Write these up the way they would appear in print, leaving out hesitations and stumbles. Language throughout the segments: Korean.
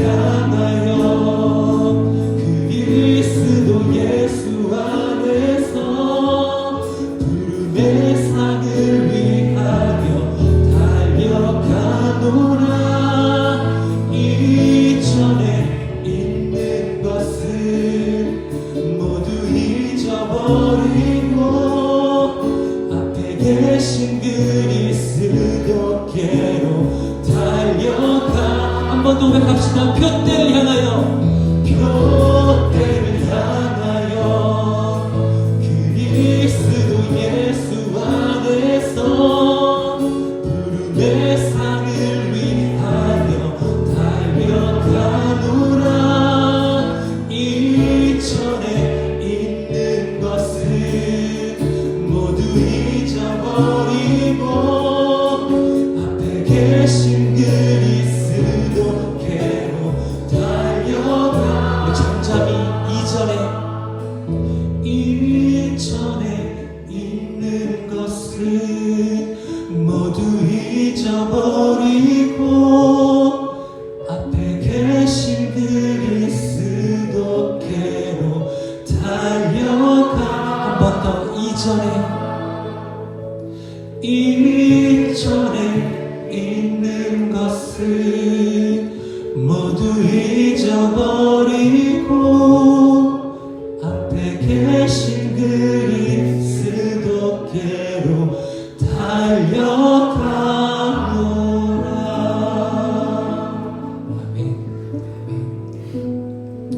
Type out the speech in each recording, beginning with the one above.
향하여 그리스도 예수 안에서 부름의 상을 위하여 달려가노라. 이전에 있는 것은 모두 잊어버리고 앞에 계신 그리스도께로 달려가. 한 번 더 고백합시다. 표대를 향하여, 표대를 향하여 그리스도 예수 안에서 부름의 상을 위하여 달려가노라. 이전에 있는 것은 모두 잊어버리고 앞에 계신 그리스도께로 달려가. 우리 잠잠히 이전에 있는 것은 모두 잊어버리고 앞에 계신 그리스도께로 달려가. 한 번 더. 이전에 있는 것은 모두 잊어버리고 앞에 계신 그리스도께로 달려가노라. 아멘.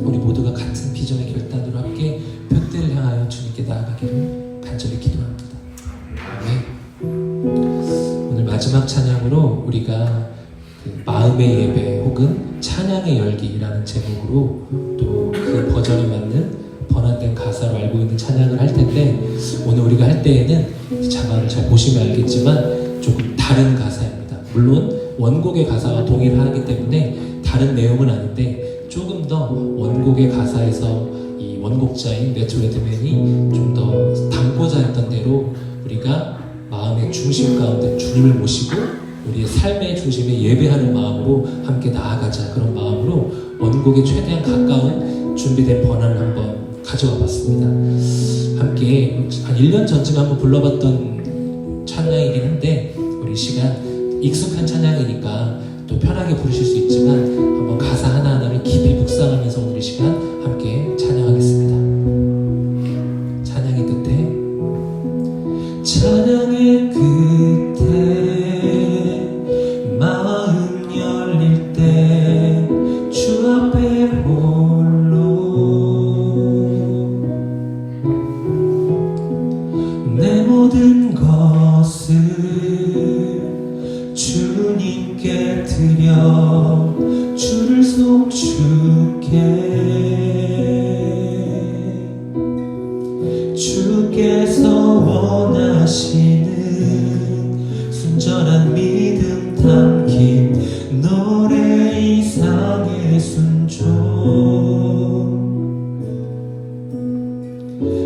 우리 모두가 같은 비전의 결단으로 함께 표대를 향하여 주님께 나아가기를 간절히 기도합니다. 아멘. 오늘 마지막 찬양으로 우리가 마음의 예배 혹은 찬양의 열기라는 제목으로 또 그 버전에 맞는 번안된 가사로 알고 있는 찬양을 할 텐데, 오늘 우리가 할 때에는 자막을 잘 보시면 알겠지만 조금 다른 가사입니다. 물론 원곡의 가사와 동일하기 때문에 다른 내용은 아닌데 조금 더 원곡의 가사에서 이 원곡자인 매튜 레드맨이 좀 더 담고자 했던 대로 우리가 마음의 중심 가운데 주님을 모시고 우리의 삶의 중심에 예배하는 마음으로 함께 나아가자. 그런 마음으로 원곡에 최대한 가까운 준비된 번안을 한번 가져와 봤습니다. 함께 한 1년 전쯤에 한번 불러봤던 찬양이긴 한데 우리 시간 익숙한 찬양이니까 또 편하게 부르실 수 있지만 한번 가사 하나하나를 깊이 묵상하면서 오늘 이 시간 함께 찬양하겠습니다. 찬양의 끝에, 찬양의 끝에 마음 열릴 때 주 앞에 홀로 내 모든 것을 주님께 드려 주를 송축해. 주께서 원하시는 순전한 믿음 담긴 노래 이상의 순종,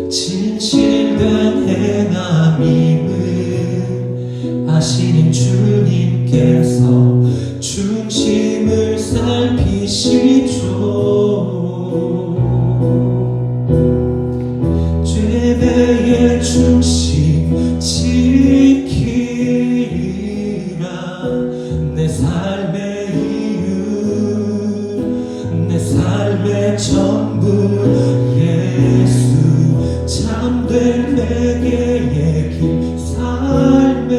진실된 행함임을 아시는 주님께서 중심을 살피시죠. 죄배의 중심 지키리라. 내 삶의 이유, 내 삶의 전부 예수, 참된 회개의 길, 삶의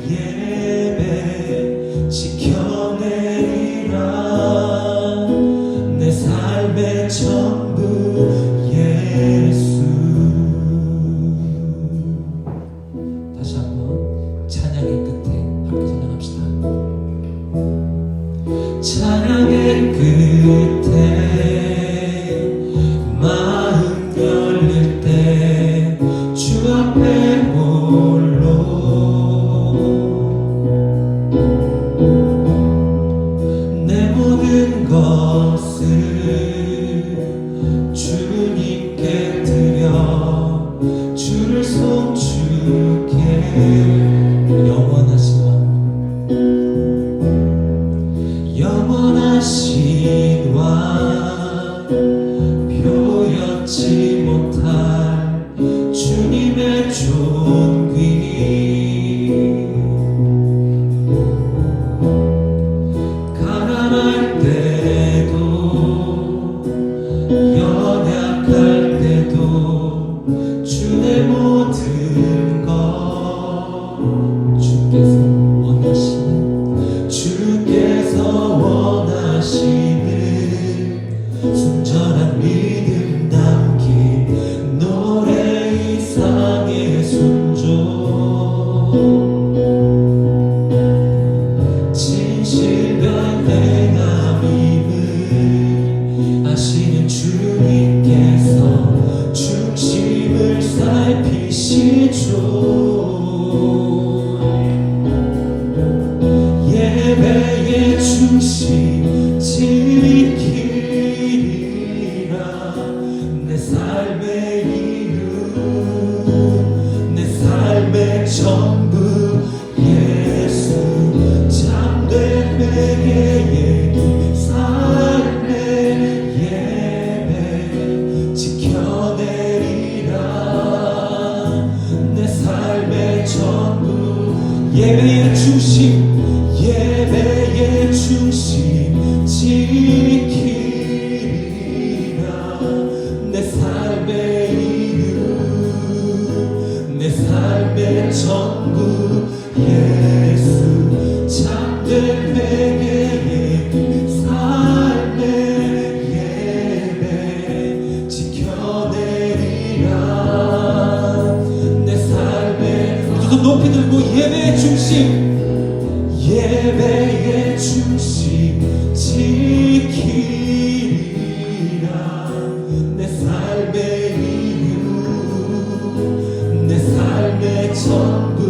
예배 지켜내리라. 내 삶의 전부 예수. 다시 한번 찬양의 끝에 함께 찬양합시다. 찬양의 끝에 마음 열릴 때 주 앞에 홀로 내 모든 것을 주님께 드려 주를 송축해. 영원하신 행함임을 아시는 주님께서 중심을 살피시죠. 예배의 중심 지키리라. 내 삶의 이유, 내 삶의 전부 예수. 참된 회개의 삶의 예배 지켜내리라. 내 삶의 전부 예배의 중심, 예배의 중심 지키리라. 내 삶의 이유, 내 삶의 전부 예수. 참된 회개의 삶의 예배 지켜내리라. 내 삶의 두 손 높이 들고 예배의 중심, 예배의 중심 지키리라. 내 삶의 이유, 내 삶의 전부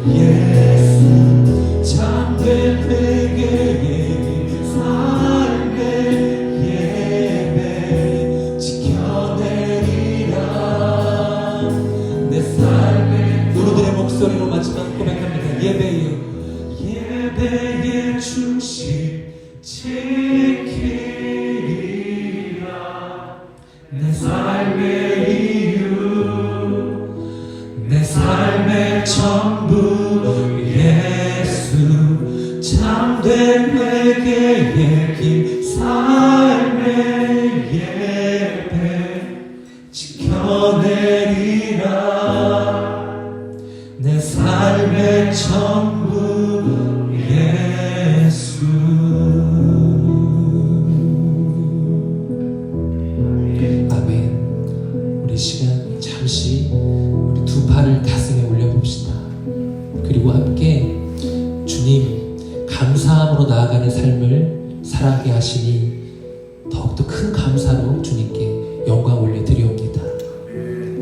예수. 참된 회개의 삶의 예배 지켜내리라. 내 삶의 우리들의 목소리로 마지막 고백합니다. 예배의 중심 지키리라. 내 삶의 이유, 내 삶의 전부 예수. 참된 회개의 긴 삶의 예배 지켜내리라. 내 삶의 전부 예수. 아멘. 우리 시간 잠시 우리 두 팔을 가슴에 올려봅시다. 그리고 함께 주님 감사함으로 나아가는 삶을 살아가게 하시니 더욱더 큰 감사로 주님께 영광 올려드리옵니다.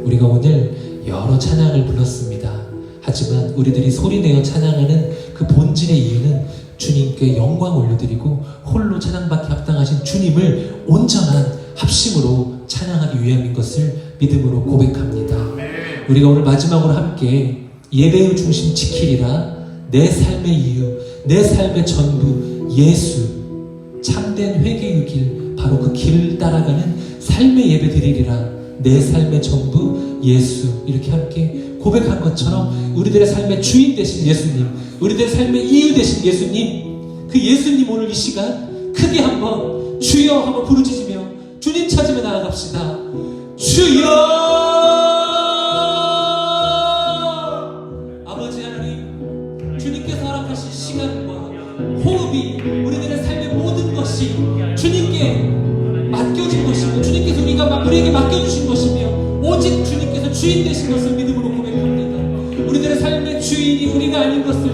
우리가 오늘 여러 찬양을 불렀습니다. 하지만 우리들이 소리내어 찬양하는 그 본질의 이유는 주님께 영광 올려드리고 홀로 찬양받기 합당하신 주님을 온전한 합심으로 찬양하기 위함인 것을 믿음으로 고백합니다. 우리가 오늘 마지막으로 함께 예배의 중심 지키리라. 내 삶의 이유, 내 삶의 전부 예수. 참된 회개의 길, 바로 그 길을 따라가는 삶의 예배 드리리라. 내 삶의 전부 예수. 이렇게 함께 고백한 것처럼 우리들의 삶의 주인 되신 예수님, 우리들의 삶의 이유 되신 예수님, 그 예수님 오늘 이 시간 크게 한번 주여 한번 부르짖으며 주님 찾으며 나아갑시다. 주여! 아버지 하나님, 주님께서 허락하신 시간과 호흡이 우리들의 삶의 모든 것이 주님께 맡겨진 것이며, 주님께서 우리에게 맡겨주신 것이며, 오직 주님께서 주인 되신 것을 믿음으로 고백합니다. 우리들의 삶의 주인이 우리가 아닌 것을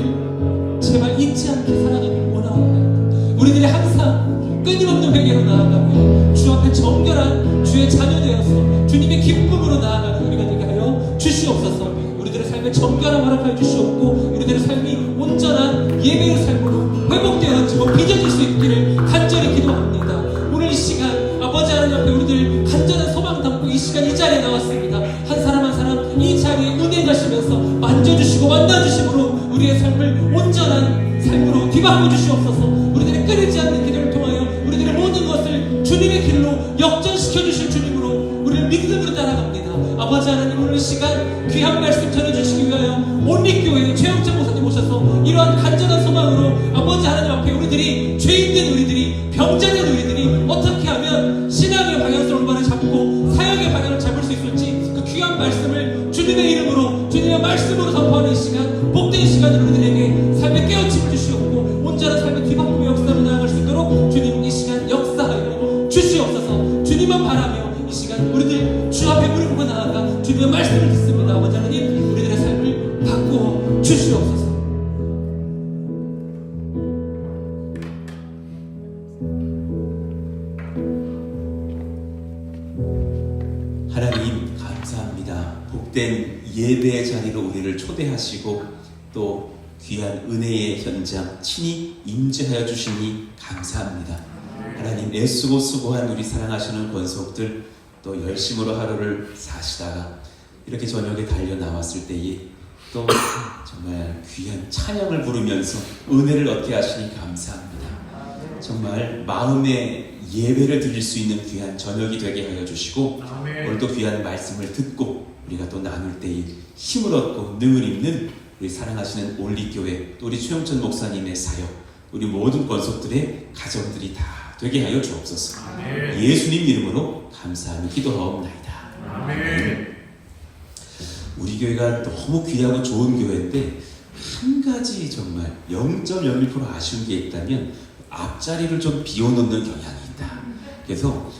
제발 잊지 않게 살아가길 원하옵나이다. 우리들이 항상 끊임없는 회개로 나아가며 주 앞에 정결한 주의 자녀 되어서 주님의 기쁨으로 나아가는 우리가 되게 하여 주시옵소서. 우리들의 삶의 정결함 허락하여 주시옵고 우리들의 삶이 온전한 예배의 삶으로 회복되어지고 빚어질 수 있기를 간절히 기도합니다. 오늘 이 시간 아버지 하나님 앞에 우리들 간절한 소망 담고 이 시간 이 자리에 나왔습니다. 한 사람 한 사람 이 자리에 운행하시면서 만져주시고 만나주심으로 우리의 삶을 온전한 삶으로 뒤바꿔 주시옵소서. 우리들의 끊이지 않는 기도를 통하여 우리들의 모든 것을 주님의 길로 역전시켜 주실 주님으로 우리를 믿음으로 따라갑니다. 아버지 하나님, 오늘 이 시간 귀한 말씀 전해주시기 위하여 온리교회 최영철 목사님 오셔서 이러한 간절한 소망으로 아버지 하나님 앞에 우리들이 죄인된 우리들이, 병자된 우리들이 어떻게 하면 신앙의 방향성을 올바로 잡고 사역의 방향을 잡을 수 있을지 그 귀한 말씀을 주님의 이름으로, 주님의 말씀으로 선포하는 이 시간, 복된 시간을 우리들에게 삶에 깨우침을 주시옵고 온전한 삶의 뒤바꿈의 역사로 나아갈 수 있도록 주님 이 시간 역사하여 주시옵소서. 주님만 바라며 이 시간 우리들 주 앞에 무릎 꿇고 나아가 주님의 말씀을 듣습니다. 아버지 하나님, 우리들의 삶을 바꾸어 주시옵소서. 복된 예배의 자리로 우리를 초대하시고 또 귀한 은혜의 현장 친히 임재하여 주시니 감사합니다. 하나님, 애쓰고 수고한 우리 사랑하시는 권속들 또 열심으로 하루를 사시다가 이렇게 저녁에 달려 나왔을 때에 또 정말 귀한 찬양을 부르면서 은혜를 얻게 하시니 감사합니다. 정말 마음의 예배를 드릴 수 있는 귀한 저녁이 되게 하여 주시고 오늘도 귀한 말씀을 듣고 우리가 또 나눌 때에 힘을 얻고 능을 입는 우리 사랑하시는 올리교회 또 우리 최영천 목사님의 사역 우리 모든 권속들의 가정들이 다 되게 하여 주옵소서. 예수님 이름으로 감사하며 기도하옵나이다. 아멘. 우리 교회가 너무 귀하고 좋은 교회인데 한 가지 정말 0.01% 아쉬운 게 있다면 앞자리를 좀 비워놓는 경향이 있다. 그래서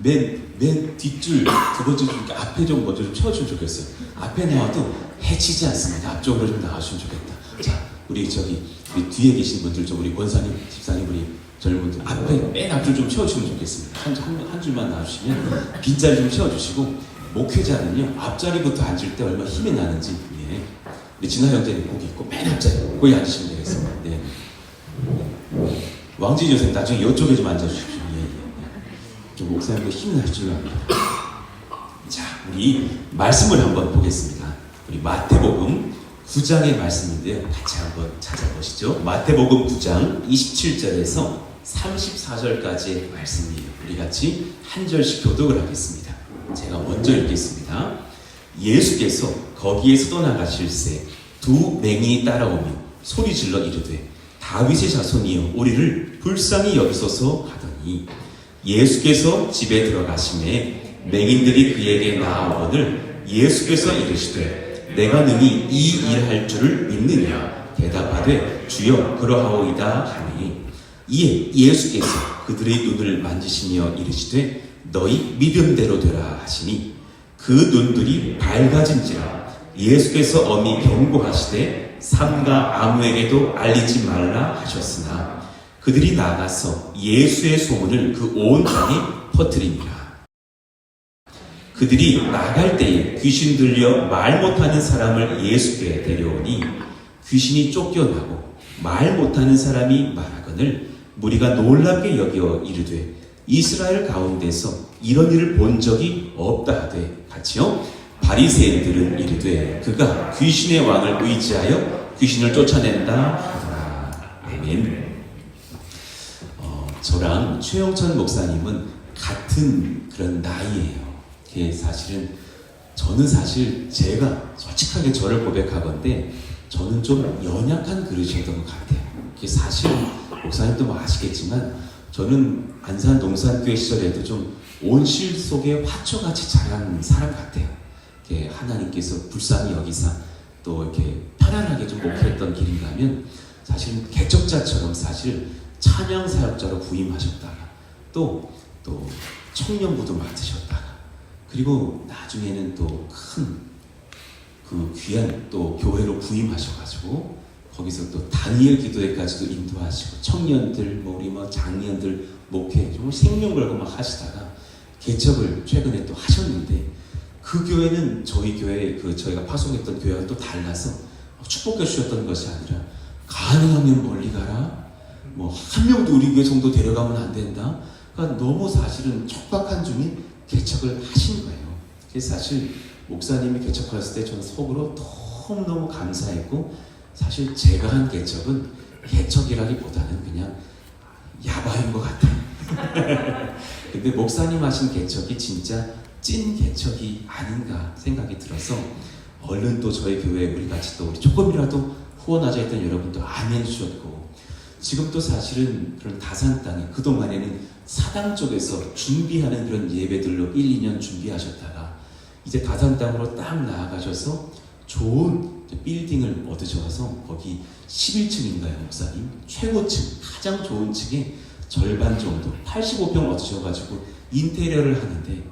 맨 뒷줄 두 번째 줄 앞에 좀 먼저 좀 채워주면 좋겠어요. 앞에 나와도 해치지 않습니다. 앞쪽으로 좀 나와주면 좋겠다. 자, 우리 뒤에 계신 분들 좀 우리 권사님, 집사님, 우리 젊은 분들 앞에 맨 앞줄 좀 채워주면 좋겠습니다. 한 줄만 나와주시면 빈자리 좀 채워주시고 목회자는요 앞자리부터 앉을 때 얼마나 힘이 나는지 예. 우리 진화 형제님 거기 있고 맨 앞자리 거기 앉으시면 되겠습니다. 네. 왕진 여생 나중에 이쪽에 좀 앉아주십시오. 예. 좀 목사님도 힘이 날 줄 압니다. 자, 우리 말씀을 한번 보겠습니다. 우리 마태복음 9장의 말씀인데요. 같이 한번 찾아보시죠. 마태복음 9장 27절에서 34절까지의 말씀이에요. 우리 같이 한 절씩 교독을 하겠습니다. 제가 먼저 읽겠습니다. 예수께서 거기에서 떠나가실새 두 맹인이 따라오며 소리질러 이르되 다윗의 자손이여 우리를 불쌍히 여기소서 하더니 예수께서 집에 들어가시매 맹인들이 그에게 나아오거늘 예수께서 이르시되 내가 능히 이 일할 줄을 믿느냐 대답하되 주여 그러하오이다 하니 이에 예수께서 그들의 눈을 만지시며 이르시되 너희 믿음대로 되라 하시니 그 눈들이 밝아진지라 예수께서 엄히 경고하시되 삼가 아무에게도 알리지 말라 하셨으나 그들이 나가서 예수의 소문을 그 온 땅에 퍼뜨립니다. 그들이 나갈 때에 귀신 들려 말 못하는 사람을 예수께 데려오니 귀신이 쫓겨나고 말 못하는 사람이 말하거늘 무리가 놀랍게 여겨 이르되 이스라엘 가운데서 이런 일을 본 적이 없다 하되 같이요 바리새인들은 이르되 그가 귀신의 왕을 의지하여 귀신을 쫓아낸다 하더라. 아멘. 저랑 최영천 목사님은 같은 그런 나이예요. 사실은 저는 사실 제가 솔직하게 저를 고백하건데 저는 좀 연약한 그릇이었던 것 같아요. 사실 목사님도 뭐 아시겠지만 저는 안산 동산교회 시절에도 좀 온실 속에 화초같이 자란 사람 같아요. 하나님께서 불쌍히 여기사 또 이렇게 편안하게 좀 목회했던 길인가 하면 사실 개척자처럼 사실 찬양 사역자로 부임하셨다가 또 청년부도 맡으셨다가 그리고 나중에는 또 큰 그 귀한 또 교회로 부임하셔가지고 거기서 또 다니엘 기도회까지도 인도하시고 청년들 우리 장년들 목회 정말 생명 걸고 막 하시다가 개척을 최근에 또 하셨는데 그 교회는 저희 교회 저희가 파송했던 교회와 또 달라서 축복해 주셨던 것이 아니라 가능하면 멀리 가라 한 명도 우리 교회 정도 데려가면 안 된다. 그러니까 너무 사실은 촉박한 중에 개척을 하신 거예요. 그래서 사실 목사님이 개척하셨을 때 저는 속으로 너무너무 감사했고 사실 제가 한 개척은 개척이라기보다는 그냥 야바인 것 같아요. 근데 목사님 하신 개척이 진짜 찐 개척이 아닌가 생각이 들어서 얼른 또 저희 교회에 우리 같이 또 우리 조금이라도 후원하자 했던 여러분도 아멘 주셨고 지금 또 사실은 그런 다산 땅에 그동안에는 사당 쪽에서 준비하는 그런 예배들로 1, 2년 준비하셨다가 이제 다산 땅으로 딱 나아가셔서 좋은 빌딩을 얻으셔서 거기 11층인가요 목사님? 최고층 가장 좋은 층에 절반 정도 85평 얻으셔가지고 인테리어를 하는데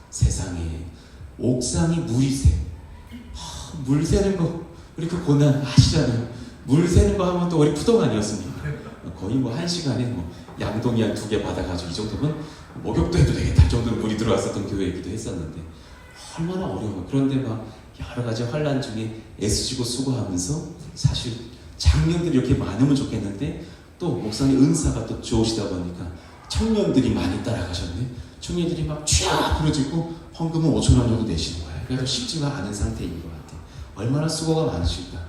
세상에 옥상이 물이 새 물 새는 거 이렇게 고난 아시잖아요. 물 새는 거 하면 또 우리 푸동 아니었습니까? 거의 1시간에 양동이 한 2개 받아가지고 이 정도면 목욕도 해도 되겠다 이 정도로 물이 들어왔었던 교회이기도 했었는데 얼마나 어려워요. 그런데 막 여러 가지 환란 중에 애쓰시고 수고하면서 사실 장년들이 이렇게 많으면 좋겠는데 또 목사님 은사가 또 좋으시다 보니까 청년들이 많이 따라가셨네. 청년들이 막 쫙 부러지고 헌금은 5천 원 정도 내시는 거예요. 그래서 쉽지가 않은 상태인 것 같아요. 얼마나 수고가 많으실까.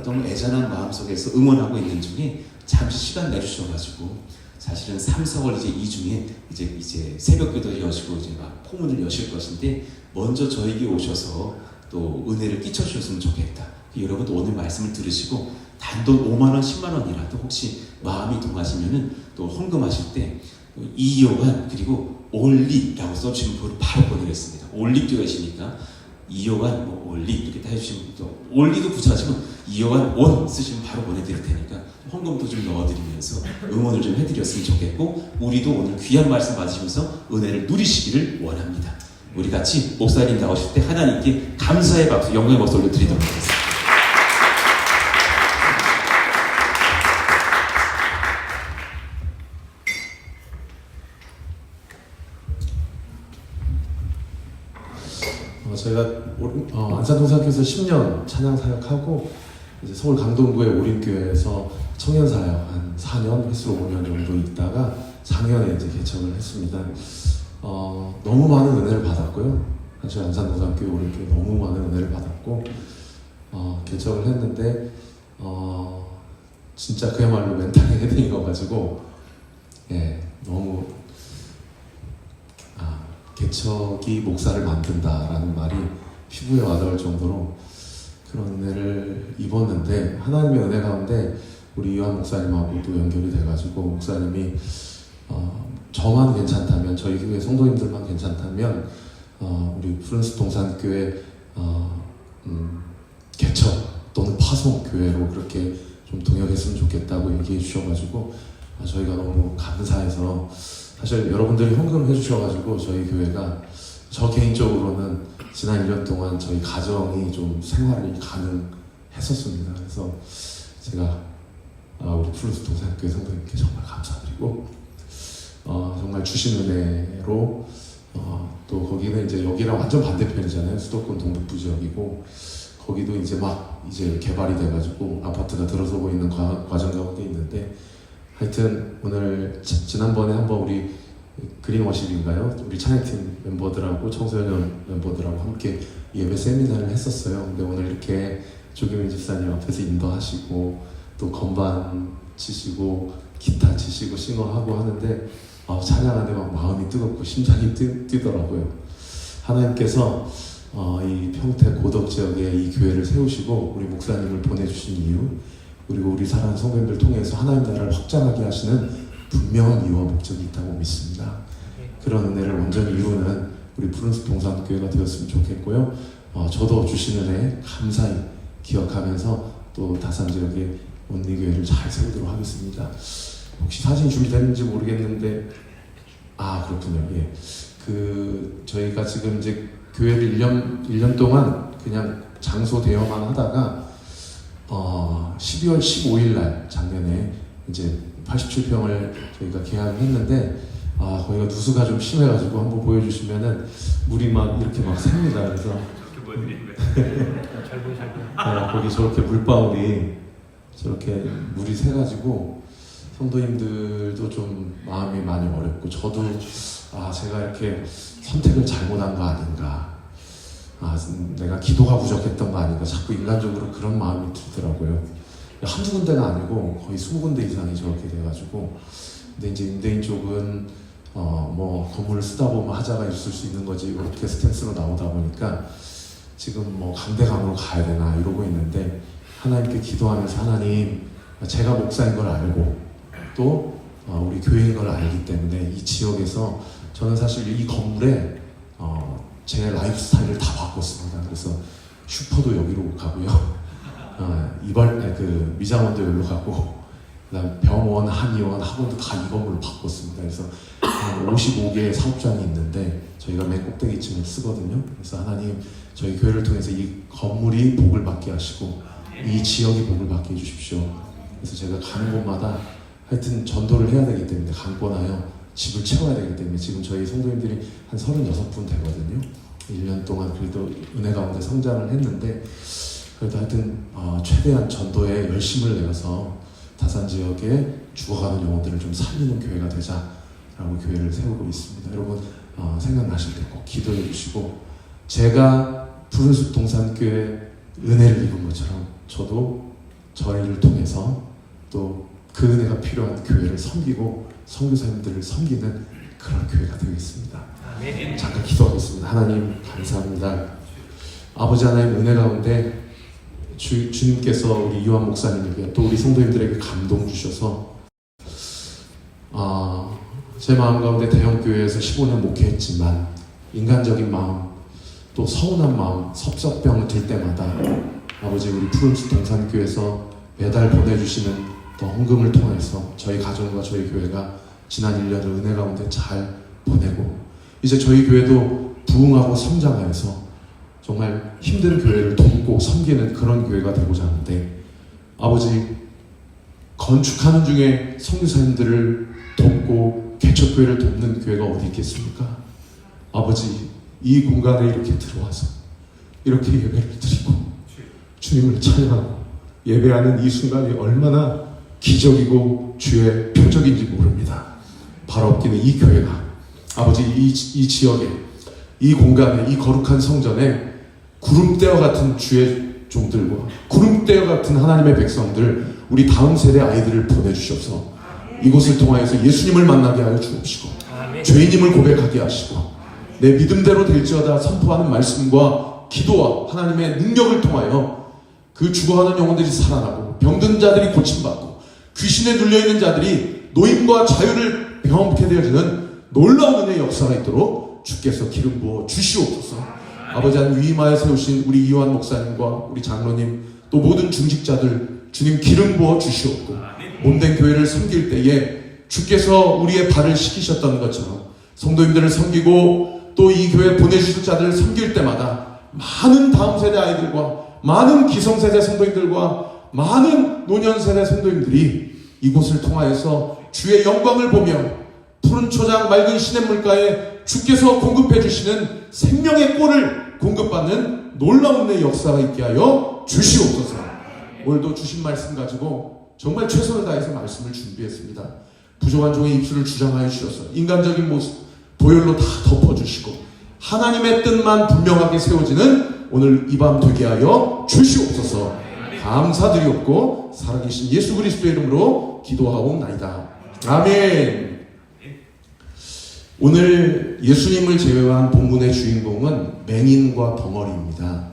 너무 애잔한 마음속에서 응원하고 있는 중에 잠시 시간 내주셔가지고 사실은 3, 4월 이제 이 중에 이제 새벽기도 여시고 이제 막 포문을 여실 것인데 먼저 저에게 오셔서 또 은혜를 끼쳐주셨으면 좋겠다. 여러분도 오늘 말씀을 들으시고 단돈 5만 원, 10만 원이라도 혹시 마음이 동하시면은 또 헌금하실 때 이요한 그리고 올리라고 써주시면 그걸 바로 보내겠습니다. 올리도 계시니까 이요한 뭐 올리 이렇게 다 해주시면 또 올리도 붙여가지고 이요한 원 쓰시면 바로 보내드릴 테니까 헌금도 좀 넣어드리면서 응원을 좀 해드렸으면 좋겠고 우리도 오늘 귀한 말씀 받으시면서 은혜를 누리시기를 원합니다. 우리 같이 목사님 나오실 때 하나님께 감사의 박수, 영광의 박수 올려드리도록 하겠습니다. 저희가 안산동산교에서 10년 찬양 사역하고 이제 서울 강동구의 오림교회에서 청년 사역 한 4년, 횟수로 5년 정도 있다가 작년에 이제 개척을 했습니다. 너무 많은 은혜를 받았고요. 사실 안산동산교회 오림교회 너무 많은 은혜를 받았고 개척을 했는데 진짜 그야말로 멘탈의 헤딩이어가지고 너무 개척이 목사를 만든다라는 말이 피부에 와닿을 정도로 그런 은혜를 입었는데 하나님의 은혜 가운데 우리 이완 목사님하고도 연결이 돼가지고 목사님이 저만 괜찮다면 저희 교회 성도님들만 괜찮다면 우리 프른스 동산교회 개척 또는 파송 교회로 그렇게 좀 동역했으면 좋겠다고 얘기해 주셔가지고 저희가 너무 감사해서 사실 여러분들이 헌금해 주셔가지고 저희 교회가 저 개인적으로는 지난 1년 동안 저희 가정이 좀 생활이 가능했었습니다. 그래서 제가 우리 프른스 동산교회 성도님께 정말 감사드리고 정말 주신 은혜로 또 거기는 이제 여기랑 완전 반대편이잖아요. 수도권 동북부 지역이고 거기도 이제 막 이제 개발이 돼가지고 아파트가 들어서고 있는 과정 가운데 있는데 하여튼 오늘 지난번에 한번 우리 그린워십인가요? 우리 찬양팀 멤버들하고 청소년 멤버들하고 함께 예배 세미나를 했었어요. 근데 오늘 이렇게 조규민 집사님 앞에서 인도하시고 또 건반 치시고 기타 치시고 싱어하고 하는데 찬양하는데 막 마음이 뜨겁고 심장이 뛰더라고요. 하나님께서 이 평택 고덕 지역에 이 교회를 세우시고 우리 목사님을 보내주신 이유 그리고 우리 사랑하는 성도님들 통해서 하나님 나라를 확장하게 하시는 분명한 이유와 목적이 있다고 믿습니다. 그런 은혜를 온전히 이루는 우리 프른스 동산교회가 되었으면 좋겠고요. 저도 주신 은혜 감사히 기억하면서 또 다산 지역에 온리교회를 잘 세우도록 하겠습니다. 혹시 사진 준비됐는지 모르겠는데 그렇군요. 예. 저희가 지금 이제 교회를 1년 동안 그냥 장소 대여만 하다가 12월 15일 날 작년에 이제 87평을 저희가 계약을 했는데 거기가 누수가 좀 심해가지고 한번 보여주시면은 물이 막 이렇게 막 새니다. 그래서 거기 저렇게 물방울이 저렇게 물이 새가지고 성도님들도 좀 마음이 많이 어렵고 저도 제가 이렇게 선택을 잘못한 거 아닌가 내가 기도가 부족했던 거 아닌가 자꾸 인간적으로 그런 마음이 들더라고요. 한두 군데가 아니고 거의 20군데 이상이 저렇게 돼가지고 근데 이제 임대인 쪽은 뭐 건물을 쓰다 보면 하자가 있을 수 있는 거지 이렇게 스탠스로 나오다 보니까 지금 뭐 강대강으로 가야 되나 이러고 있는데 하나님께 기도하면서 하나님 제가 목사인 걸 알고 또 우리 교회인 걸 알기 때문에 이 지역에서 저는 사실 이 건물에 제 라이프 스타일을 다 바꿨습니다. 그래서 슈퍼도 여기로 가고요. 미장원도 여기로 가고 그다음 병원, 한의원, 학원도 다 이 건물로 바꿨습니다. 그래서 55개의 사업장이 있는데 저희가 맨 꼭대기층을 쓰거든요. 그래서 하나님 저희 교회를 통해서 이 건물이 복을 받게 하시고 이 지역이 복을 받게 해주십시오. 그래서 제가 가는 곳마다 하여튼 전도를 해야 되기 때문에 강권하여 집을 채워야 되기 때문에 지금 저희 성도님들이 한 36분 되거든요. 1년 동안 그래도 은혜 가운데 성장을 했는데 그래도 하여튼 최대한 전도에 열심을 내어서 다산 지역에 죽어가는 영혼들을 좀 살리는 교회가 되자라고 교회를 세우고 있습니다. 여러분 생각나실 때 꼭 기도해 주시고 제가 푸른숲 동산교회 은혜를 입은 것처럼 저도 저희를 통해서 또 그 은혜가 필요한 교회를 섬기고 선교사님들을 섬기는 그런 교회가 되겠습니다. 잠깐 기도하겠습니다. 하나님 감사합니다. 아버지 하나님 은혜 가운데 주님께서 우리 이완 목사님에게 또 우리 성도님들에게 감동 주셔서 제 마음 가운데 대형교회에서 15년 목회했지만 인간적인 마음 또 서운한 마음 섭섭병을 들 때마다 아버지 우리 푸른숲 동산교회에서 매달 보내주시는 또 헌금을 통해서 저희 가정과 저희 교회가 지난 1년을 은혜 가운데 잘 보내고 이제 저희 교회도 부흥하고 성장하여서 정말 힘든 교회를 돕고 섬기는 그런 교회가 되고자 하는데 아버지 건축하는 중에 선교사님들을 돕고 개척교회를 돕는 교회가 어디 있겠습니까? 아버지 이 공간에 이렇게 들어와서 이렇게 예배를 드리고 주님을 찬양하고 예배하는 이 순간이 얼마나 기적이고 주의 표적인지 모릅니다. 바로 없기는 이 교회가 아버지 이 지역에 이 공간에 이 거룩한 성전에 구름대와 같은 주의 종들과 구름대와 같은 하나님의 백성들 우리 다음 세대 아이들을 보내주셔서 이곳을 통하여서 예수님을 만나게 하여 주옵시고 죄인임을 고백하게 하시고 내 믿음대로 될지어다 선포하는 말씀과 기도와 하나님의 능력을 통하여 그 죽어가는 영혼들이 살아나고 병든 자들이 고침받고 귀신에 눌려있는 자들이 노임과 자유를 경험하게 되어지는 놀라운 은혜의 역사가 있도록 주께서 기름 부어 주시옵소서. 아버지 하나님 위임하여 세우신 우리 이완 목사님과 우리 장로님 또 모든 중직자들 주님 기름 부어 주시옵고 몸된 교회를 섬길 때에 주께서 우리의 발을 씻기셨던 것처럼 성도님들을 섬기고 또 이 교회에 보내주실 자들을 섬길 때마다 많은 다음 세대 아이들과 많은 기성세대 성도님들과 많은 노년세대 성도님들이 이곳을 통하여서 주의 영광을 보며 푸른 초장 맑은 시냇물가에 주께서 공급해 주시는 생명의 꼴을 공급받는 놀라운 내 역사가 있게 하여 주시옵소서. 오늘도 주신 말씀 가지고 정말 최선을 다해서 말씀을 준비했습니다. 부족한 종의 입술을 주장하여 주셔서 인간적인 모습 보혈로 다 덮어주시고 하나님의 뜻만 분명하게 세워지는 오늘 이 밤 되게 하여 주시옵소서. 감사드리옵고 살아계신 예수 그리스도의 이름으로 기도하옵나이다. 아멘. 오늘 예수님을 제외한 본문의 주인공은 맹인과 벙어리입니다.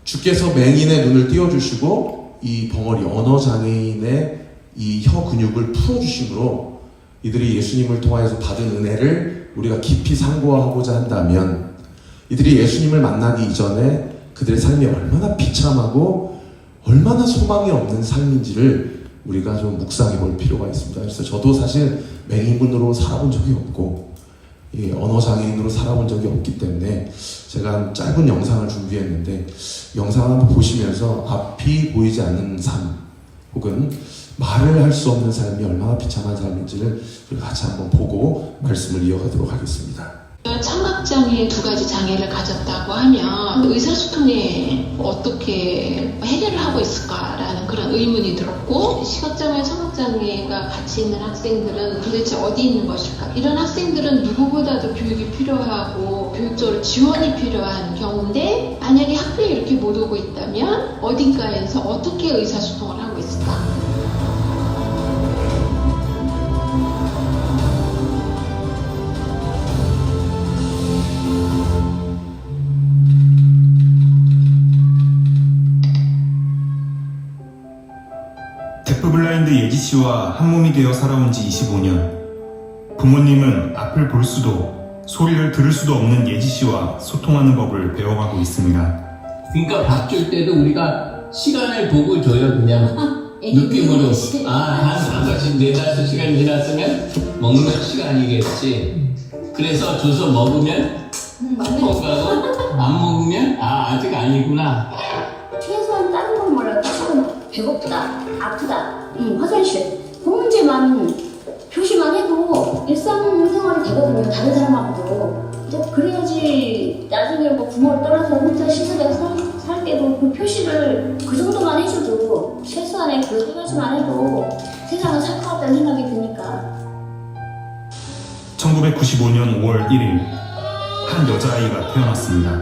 주께서 맹인의 눈을 띄워주시고 이 벙어리 언어장애인의 이 혀 근육을 풀어주심으로 이들이 예수님을 통하여서 받은 은혜를 우리가 깊이 상고하고자 한다면 이들이 예수님을 만나기 이전에 그들의 삶이 얼마나 비참하고 얼마나 소망이 없는 삶인지를 우리가 좀 묵상해 볼 필요가 있습니다. 그래서 저도 사실 맹인으로 살아본 적이 없고 언어장애인으로 살아본 적이 없기 때문에 제가 짧은 영상을 준비했는데 영상을 한번 보시면서 앞이 보이지 않는 삶 혹은 말을 할 수 없는 삶이 얼마나 비참한 삶인지를 같이 한번 보고 말씀을 이어가도록 하겠습니다. 청각장애 두 가지 장애를 가졌다고 하면 의사소통에 어떻게 해결을 하고 있을까라는 그런 의문이 들었고 시각장애, 청각장애가 같이 있는 학생들은 도대체 어디 있는 것일까? 이런 학생들은 누구보다도 교육이 필요하고 교육적으로 지원이 필요한 경우인데 만약에 학교에 이렇게 못 오고 있다면 어딘가에서 어떻게 의사소통을 하고 있을까? 데프블라인드 예지씨와 한몸이 되어 살아온 지 25년. 부모님은 앞을 볼 수도 소리를 들을 수도 없는 예지씨와 소통하는 법을 배워가고 있습니다. 그러니까 밥 줄 때도 우리가 시간을 보고 줘요. 그냥 느낌으로 한 5시간, 4-5시간 지났으면 먹는 시간이겠지. 그래서 줘서 먹으면 통과하고 안 먹으면 아직 아니구나. 최소한 다른 건 몰라도 지금 배고프다, 아프다, 화장실 그 문제만 표시만 해도 일상생활이 되거든요. 다른 사람하고도 그래야지 나중에 뭐 부모를 떠나서 혼자 시설에 살 때도 그 표시를 그 정도만 해줘도 최소한의 그 가지만 해도 세상을 살 것 같다는 생각이 드니까. 1995년 5월 1일 한 여자아이가 태어났습니다.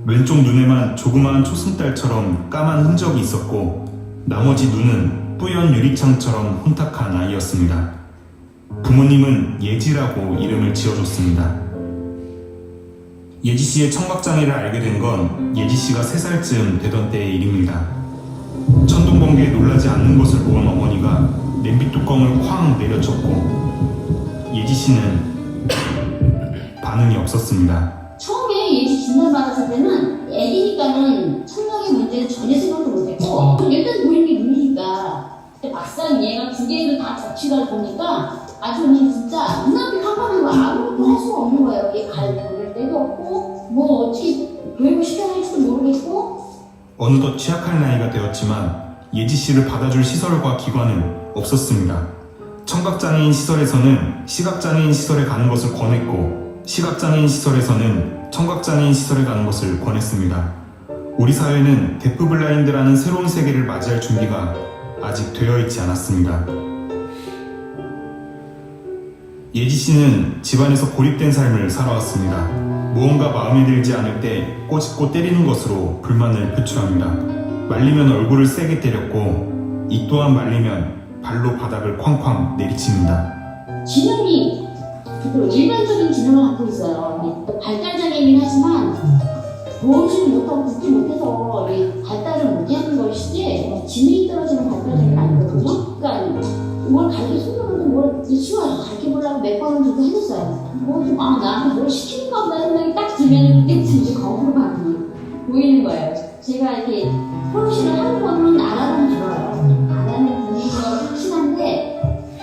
왼쪽 눈에만 조그마한 초승달처럼 까만 흔적이 있었고 나머지 눈은 뿌연 유리창처럼 혼탁한 아이였습니다. 부모님은 예지라고 이름을 지어줬습니다. 예지씨의 청각장애를 알게 된 건 예지씨가 3살쯤 되던 때의 일입니다. 천둥번개에 놀라지 않는 것을 본 어머니가 냄비 뚜껑을 쾅 내려쳤고 예지씨는 반응이 없었습니다. 처음에 예지 진단 받았을 때는 애기니까는 청각의 문제는 전혀 생각도 못했고 일단 보이는 게 눈이니까. 근데 막상 얘가 두 개를 다 겹치다 보니까 아주 그냥 진짜 눈앞이 깜깜한 거 아무것도 할 수가 없는 거예요. 얘 갈 데도 없고 뭐 어떻게 교육을 시켜야 할지도 모르겠고. 어느덧 취약할 나이가 되었지만 예지씨를 받아줄 시설과 기관은 없었습니다. 청각장애인 시설에서는 시각장애인 시설에 가는 것을 권했고 시각장애인 시설에서는 청각장애인 시설에 가는 것을 권했습니다. 우리 사회는 데프블라인드라는 새로운 세계를 맞이할 준비가 아직 되어 있지 않았습니다. 예지씨는 집안에서 고립된 삶을 살아왔습니다. 무언가 마음에 들지 않을 때 꼬집고 때리는 것으로 불만을 표출합니다. 말리면 얼굴을 세게 때렸고 이 또한 말리면 발로 바닥을 쾅쾅 내리칩니다. 지능이 일반적인 지능을 갖고 있어요. 발달장애이긴 하지만 보지를 못하고 듣지 못해서 발달을 못하는 것이지 지능이 떨어지는 발달장애는 아니거든요. 그러니까 뭘 가르쳐 손으로도 뭘 쉬워요. 가르쳐보려고 몇 번을 저도 해줬어요. 나한테 뭘 시키는가 보다 생각이 딱 들면 그때부터 이제 거꾸로 반응이 보이는 거예요. 제가 이렇게 표시를 하는 거는 알아는 들어요. 알아는 듣는 거 확실한데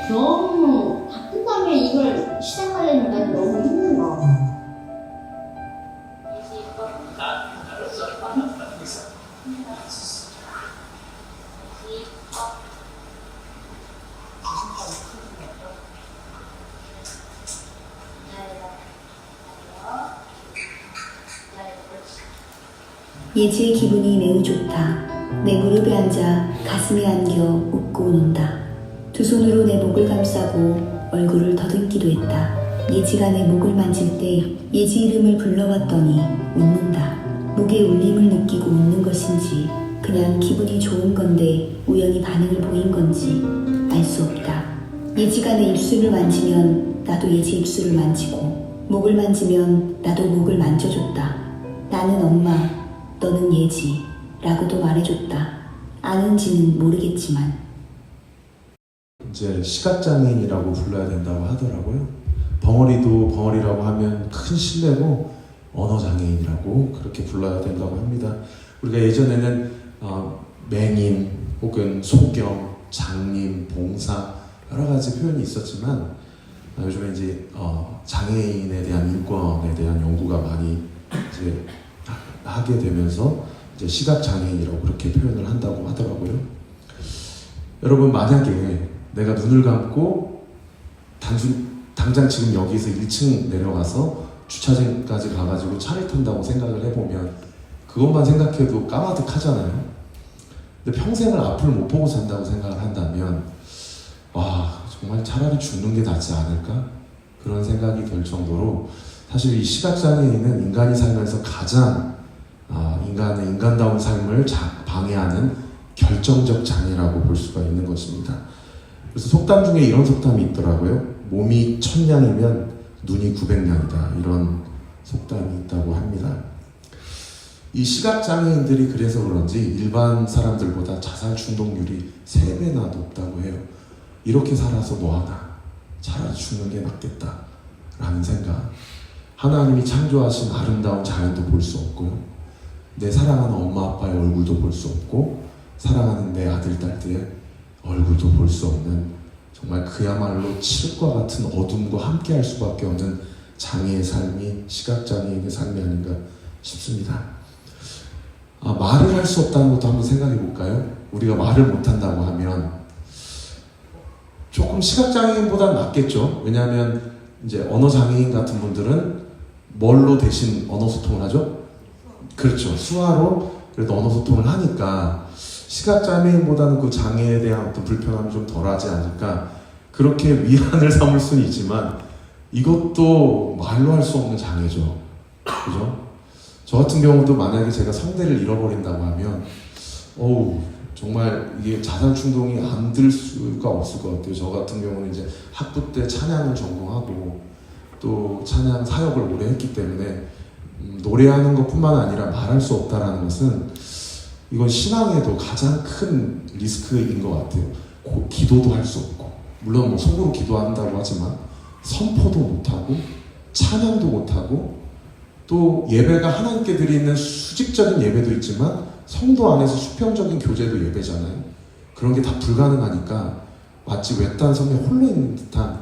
너무 다 큰 다음에 이걸 시작하려니까 너무 힘든 거. 예지의 기분이 매우 좋다. 내 무릎에 앉아 가슴에 안겨 웃고 논다. 두 손으로 내 목을 감싸고 얼굴을 더듬기도 했다. 예지가 내 목을 만질 때 예지 이름을 불러봤더니 웃는다. 목의 울림을 느끼고 웃는 것인지 그냥 기분이 좋은 건데 우연히 반응을 보인 건지 알 수 없다. 예지가 내 입술을 만지면 나도 예지 입술을 만지고 목을 만지면 나도 목을 만져줬다. 나는 엄마, 너는 예지 라고도 말해줬다. 아는지는 모르겠지만. 이제 시각장애인이라고 불러야 된다고 하더라고요. 벙어리도 벙어리라고 하면 큰 실례고 언어장애인이라고 그렇게 불러야 된다고 합니다. 우리가 예전에는 맹인 혹은 소경, 장님, 봉사 여러 가지 표현이 있었지만 요즘에 이제 장애인에 대한 인권에 대한 연구가 많이 이제 하게 되면서 이제 시각장애인이라고 그렇게 표현을 한다고 하더라고요. 여러분 만약에 내가 눈을 감고 당장 지금 여기서 1층 내려가서 주차장까지 가가지고 차를 탄다고 생각을 해보면 그것만 생각해도 까마득하잖아요. 근데 평생을 앞을 못 보고 산다고 생각을 한다면 와 정말 차라리 죽는 게 낫지 않을까? 그런 생각이 들 정도로 사실 이 시각장애인은 인간이 살면서 가장 인간의 인간다운 삶을 방해하는 결정적 장애라고 볼 수가 있는 것입니다. 그래서 속담 중에 이런 속담이 있더라고요. 몸이 1000냥이면 눈이 900냥이다. 이런 속담이 있다고 합니다. 이 시각장애인들이 그래서 그런지 일반 사람들보다 자살 중독률이 3배나 높다고 해요. 이렇게 살아서 뭐하나 차라리 죽는 게 낫겠다 라는 생각. 하나님이 창조하신 아름다운 자연도 볼 수 없고요. 내 사랑하는 엄마 아빠의 얼굴도 볼 수 없고 사랑하는 내 아들 딸들의 얼굴도 볼 수 없는 정말 그야말로 칠흑과 같은 어둠과 함께 할 수밖에 없는 장애의 삶이 시각장애인의 삶이 아닌가 싶습니다. 말을 할 수 없다는 것도 한번 생각해 볼까요? 우리가 말을 못한다고 하면 조금 시각장애인보다 낫겠죠. 왜냐하면 이제 언어장애인 같은 분들은 뭘로 대신 언어 소통을 하죠? 그렇죠. 수화로 그래도 언어 소통을 하니까 시각장애인보다는 그 장애에 대한 어떤 불편함이 좀 덜하지 않을까, 그렇게 위안을 삼을 수는 있지만 이것도 말로 할 수 없는 장애죠. 그죠? 저 같은 경우도 만약에 제가 성대를 잃어버린다고 하면 정말 이게 자살 충동이 안 들 수가 없을 것 같아요. 저 같은 경우는 이제 학부 때 찬양을 전공하고 또 찬양 사역을 오래 했기 때문에 노래하는 것뿐만 아니라 말할 수 없다라는 것은 이건 신앙에도 가장 큰 리스크인 것 같아요. 기도도 할 수 없고, 물론 뭐 속으로 기도한다고 하지만 선포도 못하고 찬양도 못하고, 또 예배가 하나님께 드리는 수직적인 예배도 있지만 성도 안에서 수평적인 교제도 예배잖아요. 그런 게 다 불가능하니까 마치 외딴 섬에 홀로 있는 듯한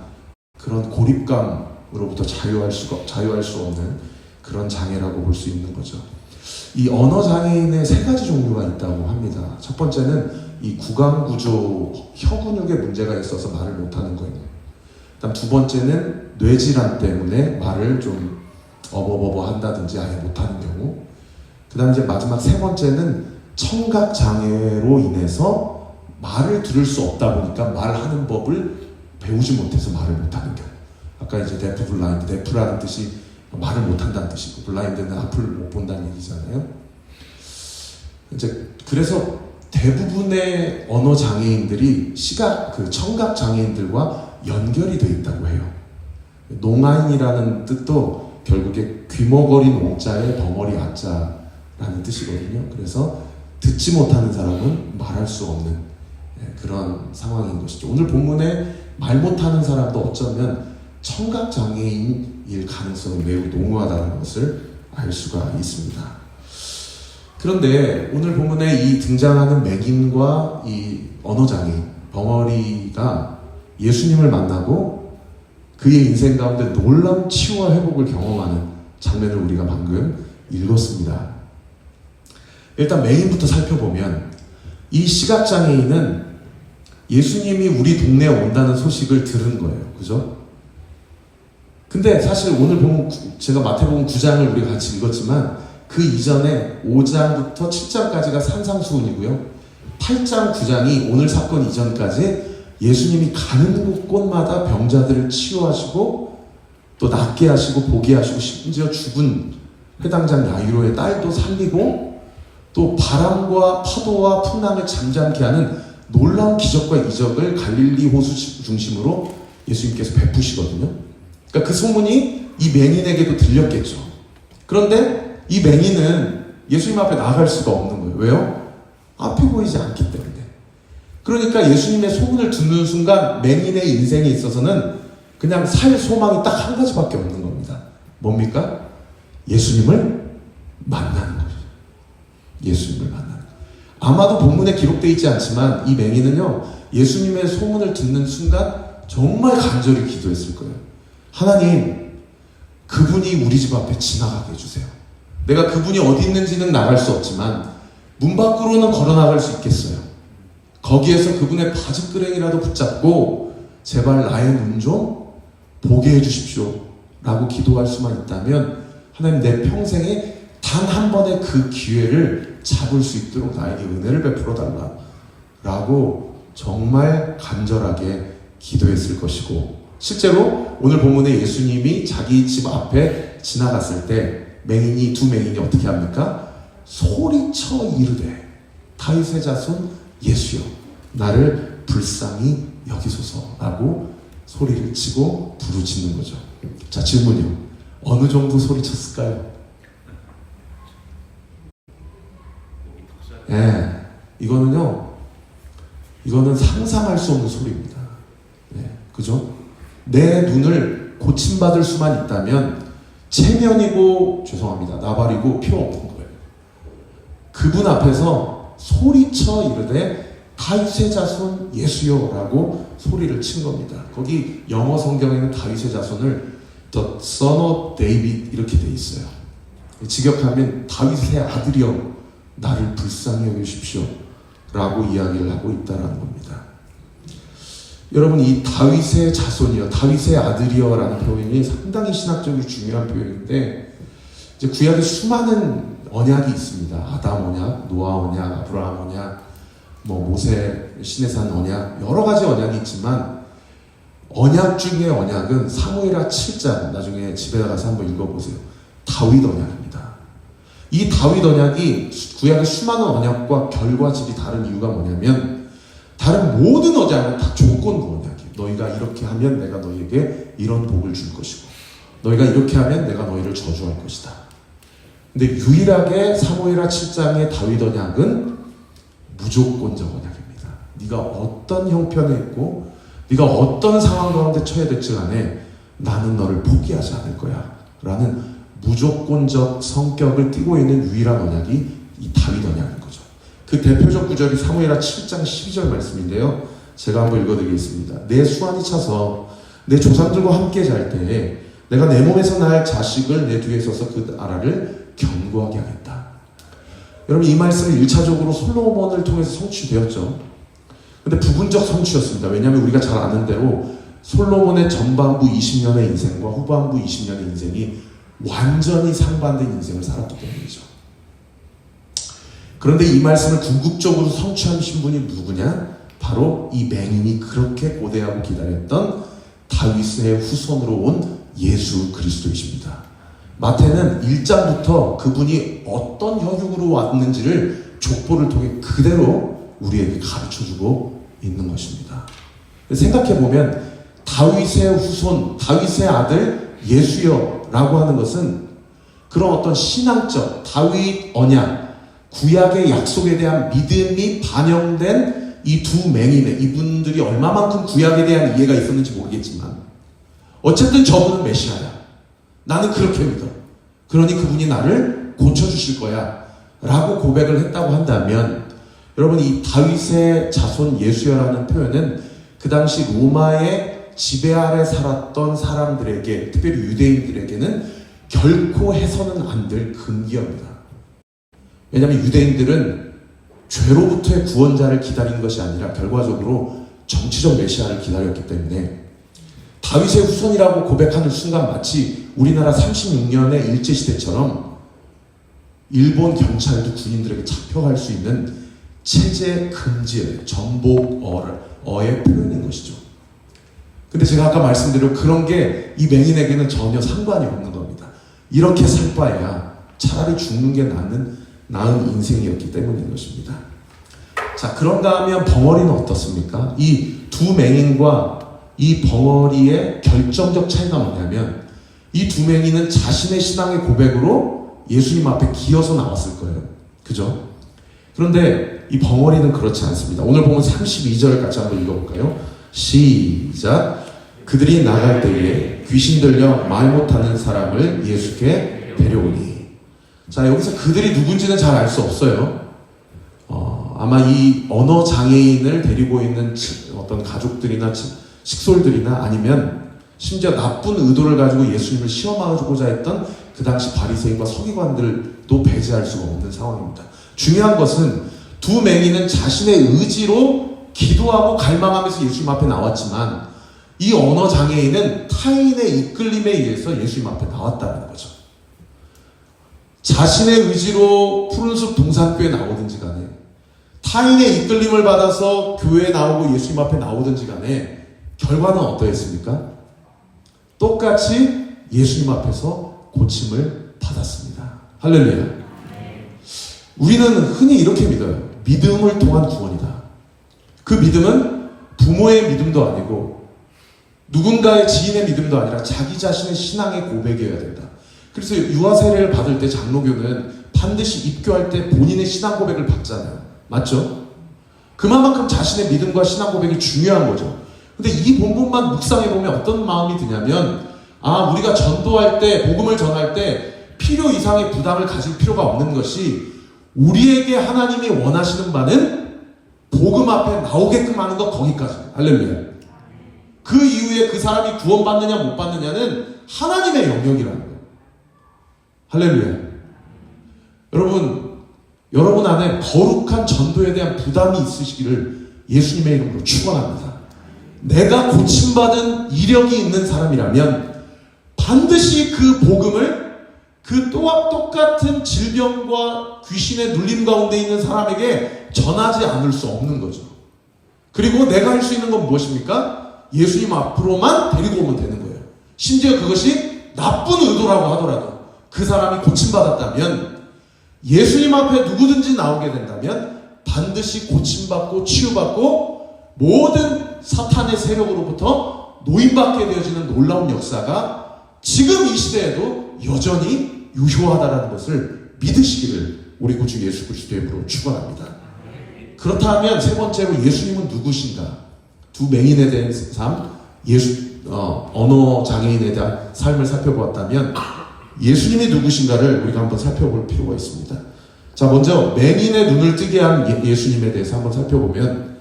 그런 고립감으로부터 자유할 수 없는 그런 장애라고 볼 수 있는 거죠. 이 언어 장애인의 3가지 종류가 있다고 합니다. 첫 번째는 이 구강구조 혀 근육에 문제가 있어서 말을 못하는 거예요. 그다음 2번째는 뇌질환 때문에 말을 좀 어버버버 한다든지 아예 못하는 경우. 그 다음 이제 마지막 3번째는 청각 장애로 인해서 말을 들을 수 없다 보니까 말하는 법을 배우지 못해서 말을 못하는 경우. 아까 이제 데프 블라인드, 데프라는 뜻이 말을 못한다는 뜻이고, 블라인드는 앞을 못 본다는 얘기잖아요. 이제 그래서 대부분의 언어 장애인들이 청각 장애인들과 연결이 되어 있다고 해요. 농아인이라는 뜻도 결국에 귀머거리 농자에 벙어리 아자라는 뜻이거든요. 그래서 듣지 못하는 사람은 말할 수 없는 그런 상황인 것이죠. 오늘 본문에 말 못하는 사람도 어쩌면 청각장애인일 가능성이 매우 농후하다는 것을 알 수가 있습니다. 그런데 오늘 본문에 이 등장하는 맹인과 이 언어장애인, 벙어리가 예수님을 만나고 그의 인생 가운데 놀라운 치유와 회복을 경험하는 장면을 우리가 방금 읽었습니다. 일단 맹인부터 살펴보면 이 시각장애인은 예수님이 우리 동네에 온다는 소식을 들은 거예요. 그죠? 근데 사실 오늘 보면 제가 마태복음 9장을 우리가 같이 읽었지만 그 이전에 5장부터 7장까지가 산상수훈이고요. 8장, 9장이 오늘 사건 이전까지 예수님이 가는 곳마다 병자들을 치유하시고 또 낫게 하시고 보게 하시고 심지어 죽은 해당장 야이로의 딸도 살리고 또 바람과 파도와 풍랑을 잠잠케 하는 놀라운 기적과 이적을 갈릴리 호수 중심으로 예수님께서 베푸시거든요. 그러니까 그 소문이 이 맹인에게도 들렸겠죠. 그런데 이 맹인은 예수님 앞에 나아갈 수가 없는 거예요. 왜요? 앞이 보이지 않기 때문에. 그러니까 예수님의 소문을 듣는 순간 맹인의 인생에 있어서는 그냥 살 소망이 딱 한 가지밖에 없는 겁니다. 뭡니까? 예수님을 만나는 거죠. 예수님을 만나는 거죠. 아마도 본문에 기록되어 있지 않지만 이 맹인은요, 예수님의 소문을 듣는 순간 정말 간절히 기도했을 거예요. 하나님, 그분이 우리 집 앞에 지나가게 해주세요. 내가 그분이 어디 있는지는 나갈 수 없지만 문 밖으로는 걸어 나갈 수 있겠어요. 거기에서 그분의 바지끄레기라도 붙잡고 제발 나의 눈 좀 보게 해주십시오 라고 기도할 수만 있다면 하나님, 내 평생에 단 한 번의 그 기회를 잡을 수 있도록 나에게 은혜를 베풀어 달라 라고 정말 간절하게 기도했을 것이고, 실제로 오늘 본문에 예수님이 자기 집 앞에 지나갔을 때 두 맹인이 어떻게 합니까? 소리쳐 이르되 다윗의 자손 예수여 나를 불쌍히 여기소서라고 소리를 치고 부르짖는 거죠. 자, 질문이요. 어느 정도 소리쳤을까요? 이거는 상상할 수 없는 소리입니다. 그죠? 내 눈을 고침받을 수만 있다면 체면이고, 나발이고 필요 없는 거예요. 그분 앞에서 소리쳐 이르되 다윗의 자손 예수여라고 소리를 친 겁니다. 거기 영어 성경에는 다윗의 자손을 The Son of David 이렇게 돼 있어요. 직역하면 다윗의 아들이여 나를 불쌍히 여기십시오 라고 이야기를 하고 있다는 겁니다. 여러분 이 다윗의 자손이여, 다윗의 아들이여라는 표현이 상당히 신학적으로 중요한 표현인데 이제 구약에 수많은 언약이 있습니다. 아담 언약, 노아 언약, 아브라함 언약, 모세 시내산 언약, 여러 가지 언약이 있지만 언약 중에 언약은 사무엘하 7장, 나중에 집에 가서 한번 읽어보세요. 다윗 언약입니다. 이 다윗 언약이 구약의 수많은 언약과 결과질이 다른 이유가 뭐냐면 다른 모든 언약은 다 조건부 언약이에요. 너희가 이렇게 하면 내가 너희에게 이런 복을 줄 것이고 너희가 이렇게 하면 내가 너희를 저주할 것이다. 근데 유일하게 사무엘하 7장의 다윗 언약은 무조건적 언약입니다. 네가 어떤 형편에 있고 네가 어떤 상황 가운데 처해 될지 간에 나는 너를 포기하지 않을 거야 라는 무조건적 성격을 띠고 있는 유일한 언약이 이 다윗 언약인 거죠. 그 대표적 구절이 사무엘하 7장 12절 말씀인데요. 제가 한번 읽어드리겠습니다. 내 수완이 차서 내 조상들과 함께 잘 때에 내가 내 몸에서 날 자식을 내 뒤에 서서 그 나라를 견고하게 하겠다. 여러분 이 말씀은 1차적으로 솔로몬을 통해서 성취되었죠. 근데 부분적 성취였습니다. 왜냐하면 우리가 잘 아는 대로 솔로몬의 전반부 20년의 인생과 후반부 20년의 인생이 완전히 상반된 인생을 살았기 때문이죠. 그런데 이 말씀을 궁극적으로 성취하신 분이 누구냐? 바로 이 맹인이 그렇게 고대하고 기다렸던 다윗의 후손으로 온 예수 그리스도이십니다. 마태는 1장부터 그분이 어떤 혈육으로 왔는지를 족보를 통해 그대로 우리에게 가르쳐주고 있는 것입니다. 생각해보면 다윗의 후손, 다윗의 아들 예수여 라고 하는 것은 그런 어떤 신앙적 다윗 언약, 구약의 약속에 대한 믿음이 반영된 이 두 맹인의, 이분들이 얼마만큼 구약에 대한 이해가 있었는지 모르겠지만 어쨌든 저분은 메시아야. 나는 그렇게 믿어. 그러니 그분이 나를 고쳐주실 거야 라고 고백을 했다고 한다면 여러분 이 다윗의 자손 예수여라는 표현은 그 당시 로마의 지배 아래 살았던 사람들에게, 특별히 유대인들에게는 결코 해서는 안 될 금기입니다. 왜냐하면 유대인들은 죄로부터의 구원자를 기다린 것이 아니라 결과적으로 정치적 메시아를 기다렸기 때문에 다윗의 후손이라고 고백하는 순간 마치 우리나라 36년의 일제시대처럼 일본 경찰도 군인들에게 잡혀갈 수 있는 체제 금지의 전복어의 표현인 것이죠. 근데 제가 아까 말씀드린 그런 게 이 맹인에게는 전혀 상관이 없는 겁니다. 이렇게 살 바에야 차라리 죽는 게 나은 인생이었기 때문인 것입니다. 자, 그런가 하면 벙어리는 어떻습니까? 이 두 맹인과 이 벙어리의 결정적 차이가 뭐냐면 이 두 맹인은 자신의 신앙의 고백으로 예수님 앞에 기어서 나왔을 거예요. 그죠? 그런데 이 벙어리는 그렇지 않습니다. 오늘 보면 32절을 같이 한번 읽어볼까요? 시작. 그들이 나갈 때에 귀신 들려 말 못하는 사람을 예수께 데려오니. 자, 여기서 그들이 누군지는 잘 알 수 없어요. 아마 이 언어 장애인을 데리고 있는 어떤 가족들이나 식솔들이나 아니면 심지어 나쁜 의도를 가지고 예수님을 시험하고자 했던 그 당시 바리새인과 서기관들도 배제할 수가 없는 상황입니다. 중요한 것은 두 맹인은 자신의 의지로 기도하고 갈망하면서 예수님 앞에 나왔지만 이 언어 장애인은 타인의 이끌림에 의해서 예수님 앞에 나왔다는 거죠. 자신의 의지로 푸른숲 동산교에 나오든지 간에 타인의 이끌림을 받아서 교회에 나오고 예수님 앞에 나오든지 간에 결과는 어떠했습니까? 똑같이 예수님 앞에서 고침을 받았습니다. 할렐루야. 우리는 흔히 이렇게 믿어요. 믿음을 통한 구원이다. 그 믿음은 부모의 믿음도 아니고 누군가의 지인의 믿음도 아니라 자기 자신의 신앙의 고백이어야 된다. 그래서 유아 세례를 받을 때 장로교는 반드시 입교할 때 본인의 신앙 고백을 받잖아요. 맞죠? 그만큼 자신의 믿음과 신앙 고백이 중요한 거죠. 근데 이 본문만 묵상해보면 어떤 마음이 드냐면 우리가 전도할 때, 복음을 전할 때 필요 이상의 부담을 가질 필요가 없는 것이 우리에게 하나님이 원하시는 바는 복음 앞에 나오게끔 하는 것 거기까지. 할렐루야. 그 이후에 그 사람이 구원받느냐 못 받느냐는 하나님의 영역이라는 거예요. 할렐루야. 여러분 안에 거룩한 전도에 대한 부담이 있으시기를 예수님의 이름으로 축원합니다. 내가 고침받은 이력이 있는 사람이라면 반드시 그 복음을 그 또한 똑같은 질병과 귀신의 눌림 가운데 있는 사람에게 전하지 않을 수 없는 거죠. 그리고 내가 할 수 있는 건 무엇입니까? 예수님 앞으로만 데리고 오면 되는 거예요. 심지어 그것이 나쁜 의도라고 하더라도 그 사람이 고침받았다면, 예수님 앞에 누구든지 나오게 된다면 반드시 고침받고 치유받고 모든 사탄의 세력으로부터 노임받게 되어지는 놀라운 역사가 지금 이 시대에도 여전히 유효하다는 것을 믿으시기를 우리 구주 예수 그리스도의 이름으로 축원합니다. 그렇다면 세 번째로 예수님은 누구신가? 두 맹인에 대한 삶, 언어 장애인에 대한 삶을 살펴보았다면 예수님이 누구신가를 우리가 한번 살펴볼 필요가 있습니다. 자, 먼저 맹인의 눈을 뜨게 한 예수님에 대해서 한번 살펴보면,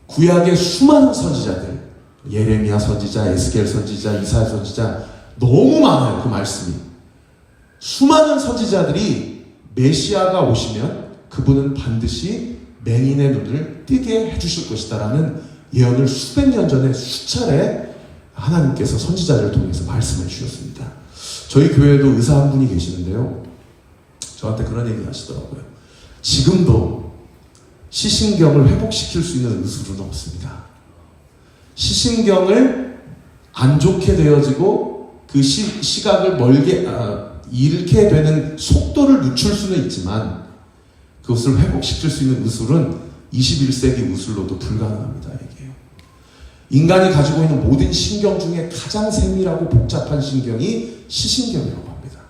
구약의 수많은 선지자들, 예레미야 선지자, 에스겔 선지자, 이사야 선지자, 너무 많아요. 그 말씀이. 수많은 선지자들이 메시아가 오시면 그분은 반드시 맹인의 눈을 뜨게 해주실 것이다라는 예언을 수백 년 전에 수차례 하나님께서 선지자들을 통해서 말씀해 주셨습니다. 저희 교회에도 의사 한 분이 계시는데요, 저한테 그런 얘기 하시더라고요. 지금도 시신경을 회복시킬 수 있는 의술은 없습니다. 시신경을 안 좋게 되어지고 그 시각을 멀게 잃게 되는 속도를 늦출 수는 있지만 그것을 회복시킬 수 있는 의술은 21세기 의술로도 불가능합니다. 이게요. 인간이 가지고 있는 모든 신경 중에 가장 세밀하고 복잡한 신경이 시신경이라고 합니다.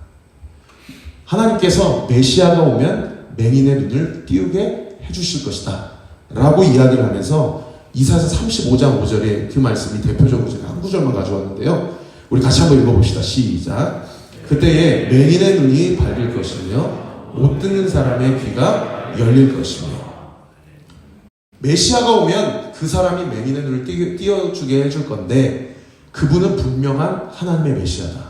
하나님께서 메시아가 오면 맹인의 눈을 띄우게 해주실 것이다 라고 이야기를 하면서 이사야서 35장 5절에 그 말씀이 대표적으로 제가 한 구절만 가져왔는데요, 우리 같이 한번 읽어봅시다. 시작. 그때에 맹인의 눈이 밝을 것이며 못 듣는 사람의 귀가 열릴 것이며. 메시아가 오면 그 사람이 맹인의 눈을 띄워주게 해줄 건데 그분은 분명한 하나님의 메시아다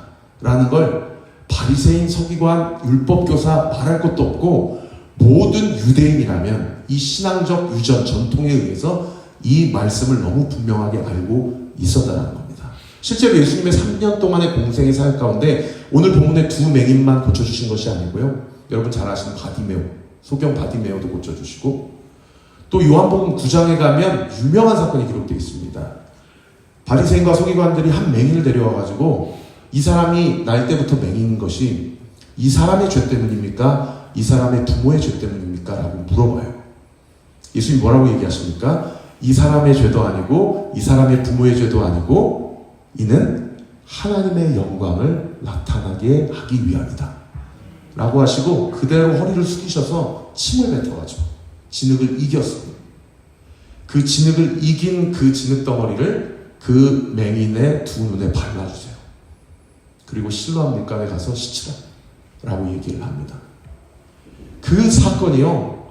라는 걸 바리새인, 서기관, 율법교사 말할 것도 없고 모든 유대인이라면 이 신앙적 유전, 전통에 의해서 이 말씀을 너무 분명하게 알고 있었다는 겁니다. 실제로 예수님의 3년 동안의 공생의 사역 가운데 오늘 본문의 두 맹인만 고쳐주신 것이 아니고요, 여러분 잘 아시는 바디메오, 소경 바디메오도 고쳐주시고, 또 요한복음 9장에 가면 유명한 사건이 기록되어 있습니다. 바리새인과 서기관들이 한 맹인을 데려와가지고 이 사람이 날 때부터 맹인인 것이 이 사람의 죄 때문입니까? 이 사람의 부모의 죄 때문입니까? 라고 물어봐요. 예수님이 뭐라고 얘기하십니까? 이 사람의 죄도 아니고 이 사람의 부모의 죄도 아니고 이는 하나님의 영광을 나타나게 하기 위함이다 라고 하시고 그대로 허리를 숙이셔서 침을 뱉어가지고 진흙을 이겼어요. 그 진흙을 이긴 그 진흙 덩어리를 그 맹인의 두 눈에 발라주세요. 그리고 실로암 물가에 가서 씻으라 라고 얘기를 합니다. 그 사건이요,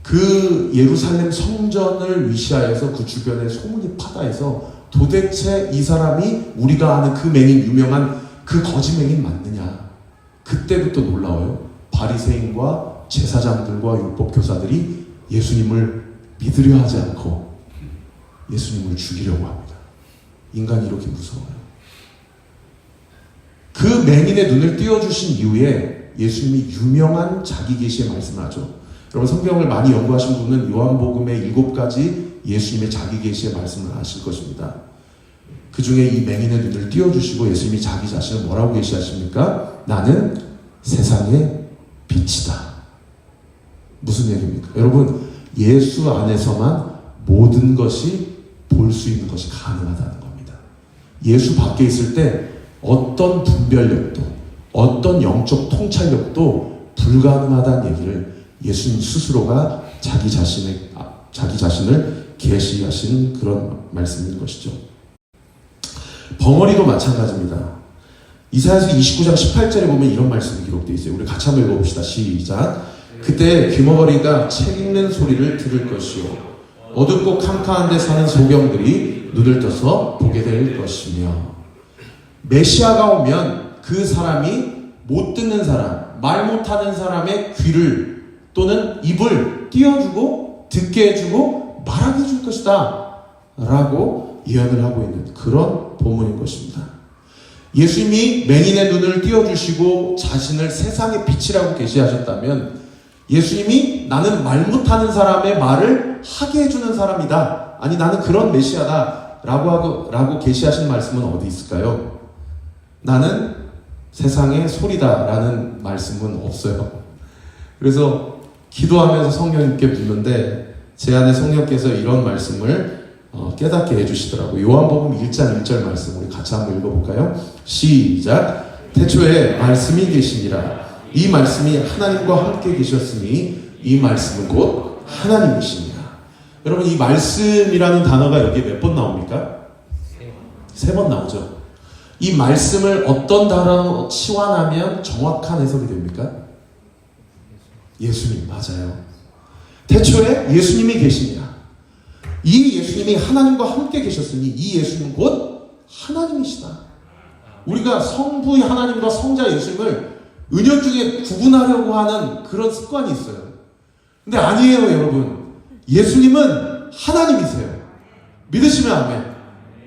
그 예루살렘 성전을 위시하여서 그 주변에 소문이 파다해서 도대체 이 사람이 우리가 아는 그 맹인, 유명한 그 거짓 맹인 맞느냐. 그때부터 놀라워요. 바리새인과 제사장들과 율법교사들이 예수님을 믿으려 하지 않고 예수님을 죽이려고 합니다. 인간이 이렇게 무서워요. 그 맹인의 눈을 띄워주신 이후에 예수님이 유명한 자기 계시의 말씀을 하죠. 여러분 성경을 많이 연구하신 분은 요한복음의 7가지 예수님의 자기 계시의 말씀을 아실 것입니다. 그 중에 이 맹인의 눈을 띄워주시고 예수님이 자기 자신을 뭐라고 계시하십니까? 나는 세상의 빛이다. 무슨 얘기입니까? 여러분, 예수 안에서만 모든 것이 볼 수 있는 것이 가능하다는 겁니다. 예수 밖에 있을 때 어떤 분별력도 어떤 영적 통찰력도 불가능하다는 얘기를 예수님 스스로가 자기 자신을 계시하신 그런 말씀인 것이죠. 벙어리도 마찬가지입니다. 이사야서 29장 18절에 보면 이런 말씀이 기록되어 있어요. 우리 같이 한번 읽어봅시다. 시작. 그때 귀머거리가 책 읽는 소리를 들을 것이요 어둡고 캄캄한 데 사는 소경들이 눈을 떠서 보게 될 것이며. 메시아가 오면 그 사람이 못 듣는 사람, 말 못하는 사람의 귀를 또는 입을 띄워주고 듣게 해주고 말하게 해줄 것이다 라고 예언을 하고 있는 그런 본문인 것입니다. 예수님이 맹인의 눈을 띄워주시고 자신을 세상의 빛이라고 계시하셨다면 예수님이 나는 말 못하는 사람의 말을 하게 해주는 사람이다. 아니 나는 그런 메시아다 라고 계시하신 말씀은 어디 있을까요? 나는 세상의 소리다 라는 말씀은 없어요. 그래서 기도하면서 성령님께 묻는데 제 안에 성령께서 이런 말씀을 깨닫게 해주시더라고요. 요한복음 1장 1절 말씀 우리 같이 한번 읽어볼까요? 시작. 태초에 말씀이 계시니라. 이 말씀이 하나님과 함께 계셨으니 이 말씀은 곧 하나님이시니라. 여러분 이 말씀이라는 단어가 여기에 몇 번 나옵니까? 3번 나오죠. 이 말씀을 어떤 단어로 치환하면 정확한 해석이 됩니까? 예수님 맞아요. 태초에 예수님이 계시니라. 이 예수님이 하나님과 함께 계셨으니 이 예수님은 곧 하나님이시다. 우리가 성부의 하나님과 성자 예수님을 은연중에 구분하려고 하는 그런 습관이 있어요. 근데 아니에요 여러분. 예수님은 하나님이세요. 믿으시면 아멘.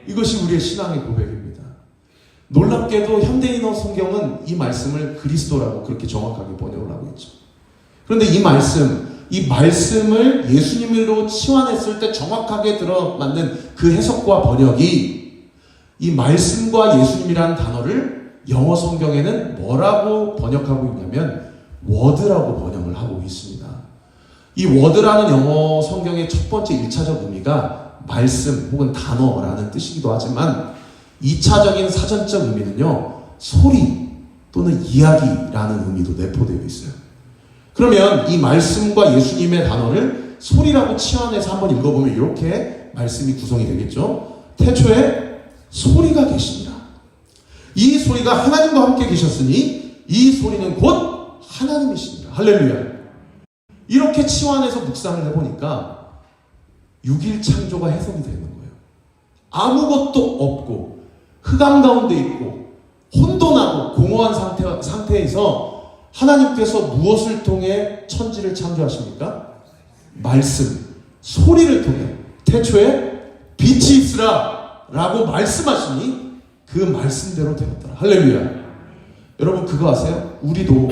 이것이 우리의 신앙의 고백입니다. 놀랍게도 현대인어 성경은 이 말씀을 그리스도라고 그렇게 정확하게 번역을 하고 있죠. 그런데 이 말씀을 예수님으로 치환했을 때 정확하게 들어맞는 그 해석과 번역이 이 말씀과 예수님이라는 단어를 영어 성경에는 뭐라고 번역하고 있냐면 word라고 번역을 하고 있습니다. 이 word라는 영어 성경의 첫 번째 1차적 의미가 말씀 혹은 단어라는 뜻이기도 하지만 2차적인 사전적 의미는요 소리 또는 이야기라는 의미도 내포되어 있어요. 그러면 이 말씀과 예수님의 단어를 소리라고 치환해서 한번 읽어보면 이렇게 말씀이 구성이 되겠죠. 태초에 소리가 계시니라. 이 소리가 하나님과 함께 계셨으니 이 소리는 곧 하나님이시니라. 할렐루야. 이렇게 치환해서 묵상을 해보니까 6일 창조가 해석이 되는 거예요. 아무것도 없고 흑암 가운데 있고 혼돈하고 공허한 상태에서 하나님께서 무엇을 통해 천지를 창조하십니까? 말씀, 소리를 통해 태초에 빛이 있으라 라고 말씀하시니 그 말씀대로 되었더라. 할렐루야. 여러분 그거 아세요? 우리도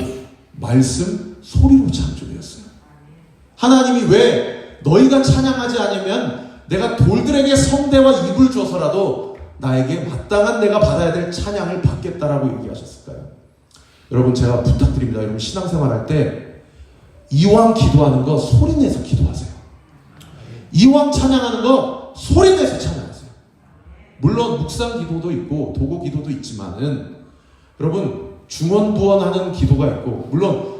말씀, 소리로 창조되었어요. 하나님이 왜 너희가 찬양하지 않으면 내가 돌들에게 성대와 입을 줘서라도 나에게 마땅한 내가 받아야 될 찬양을 받겠다라고 얘기하셨을까요? 여러분 제가 부탁드립니다. 여러분 신앙생활 할 때 이왕 기도하는 거 소리 내서 기도하세요. 이왕 찬양하는 거 소리 내서 찬양하세요. 물론 묵상 기도도 있고 도고 기도도 있지만은 여러분 중언부언하는 기도가 있고 물론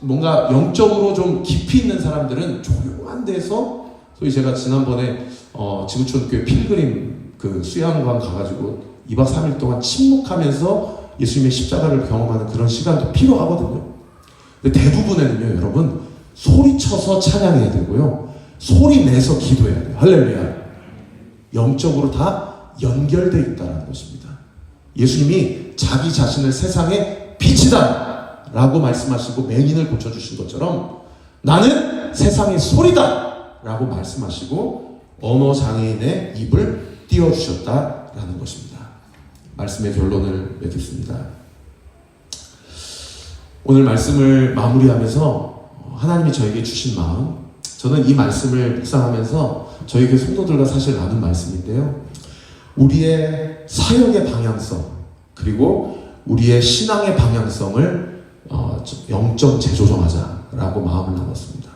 뭔가 영적으로 좀 깊이 있는 사람들은 조용한 데서 소위 제가 지난번에 지구촌 교회 필그림 그 수양관 가가지고 2박 3일 동안 침묵하면서 예수님의 십자가를 경험하는 그런 시간도 필요하거든요. 근데 대부분에는요, 여러분, 소리쳐서 찬양해야 되고요. 소리 내서 기도해야 돼요. 할렐루야. 영적으로 다 연결되어 있다는 것입니다. 예수님이 자기 자신을 세상의 빛이다 라고 말씀하시고 맹인을 고쳐주신 것처럼 나는 세상의 소리다 라고 말씀하시고 언어장애인의 입을 띄워주셨다라는 것입니다. 말씀의 결론을 맺겠습니다. 오늘 말씀을 마무리하면서 하나님이 저에게 주신 마음, 저는 이 말씀을 묵상하면서 저희 교회 성도들과 사실 나눈 말씀인데요. 우리의 사역의 방향성 그리고 우리의 신앙의 방향성을 영적 재조정하자라고 마음을 나눴습니다.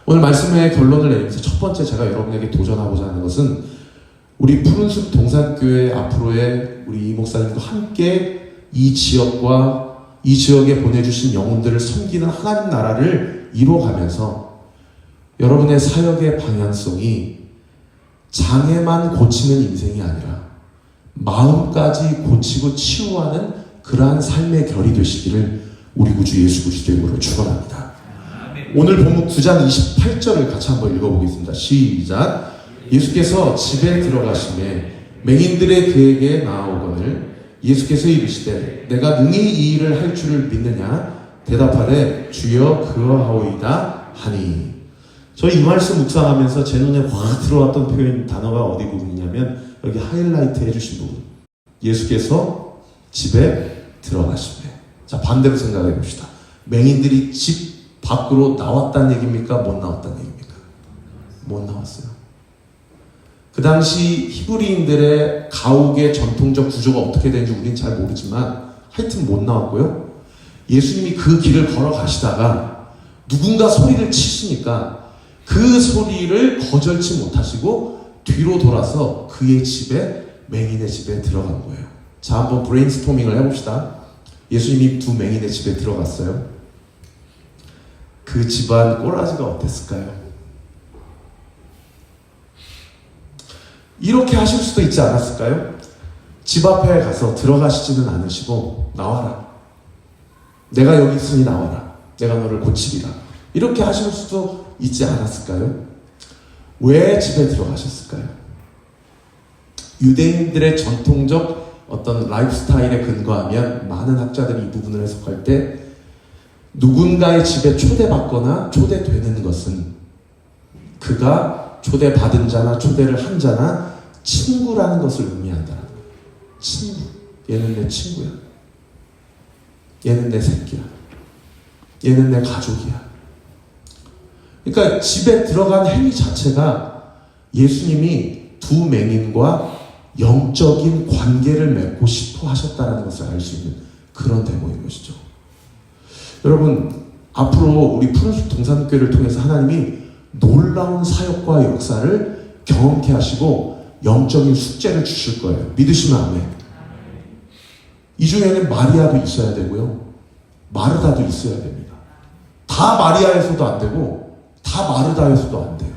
오늘 말씀의 결론을 내리면서 첫 번째 제가 여러분에게 도전하고자 하는 것은 우리 푸른숲 동산교회 앞으로의 우리 이 목사님과 함께 이 지역과 이 지역에 보내주신 영혼들을 섬기는 하나님 나라를 이루어가면서 여러분의 사역의 방향성이 장애만 고치는 인생이 아니라 마음까지 고치고 치유하는 그러한 삶의 결이 되시기를 우리 구주 예수 그리스도의 이름으로 축원합니다. 오늘 본문 9장 28절을 같이 한번 읽어보겠습니다. 시작. 예수께서 집에 들어가시매 맹인들의 그에게 나아오거늘 예수께서 이르시되 내가 능히 이 일을 할 줄을 믿느냐 대답하되 주여 그러하오이다 하니 저희 이 말씀 묵상하면서 제 눈에 확 들어왔던 표현 단어가 어디 부분이냐면 여기 하이라이트 해주신 부분. 예수께서 집에 들어가시며. 자, 반대로 생각해 봅시다. 맹인들이 집 밖으로 나왔다는 얘기입니까? 못 나왔다는 얘기입니까? 못 나왔어요. 그 당시 히브리인들의 가옥의 전통적 구조가 어떻게 되는지 우리는 잘 모르지만 하여튼 못 나왔고요. 예수님이 그 길을 걸어가시다가 누군가 소리를 치시니까 그 소리를 거절치 못하시고 뒤로 돌아서 그의 집에, 맹인의 집에 들어간 거예요. 자, 한번 브레인스토밍을 해봅시다. 예수님이 두 맹인의 집에 들어갔어요. 그 집안 꼬라지가 어땠을까요? 이렇게 하실 수도 있지 않았을까요? 집 앞에 가서 들어가시지는 않으시고 나와라. 내가 여기 있으니 나와라. 내가 너를 고치리라. 이렇게 하실 수도 있지 않았을까요? 왜 집에 들어가셨을까요? 유대인들의 전통적 어떤 라이프 스타일에 근거하면 많은 학자들이 이 부분을 해석할 때 누군가의 집에 초대받거나 초대되는 것은 그가 초대받은 자나 초대를 한 자나 친구라는 것을 의미한다는 거예요. 친구. 얘는 내 친구야. 얘는 내 새끼야. 얘는 내 가족이야. 그러니까 집에 들어간 행위 자체가 예수님이 두 맹인과 영적인 관계를 맺고 싶어 하셨다는 것을 알 수 있는 그런 대목인 것이죠. 여러분, 앞으로 우리 푸른숲 동산교회를 통해서 하나님이 놀라운 사역과 역사를 경험케 하시고 영적인 숙제를 주실 거예요. 믿으시면 아멘. 이 중에는 마리아도 있어야 되고요. 마르다도 있어야 됩니다. 다 마리아에서도 안 되고 다 마르다에서도 안 돼요.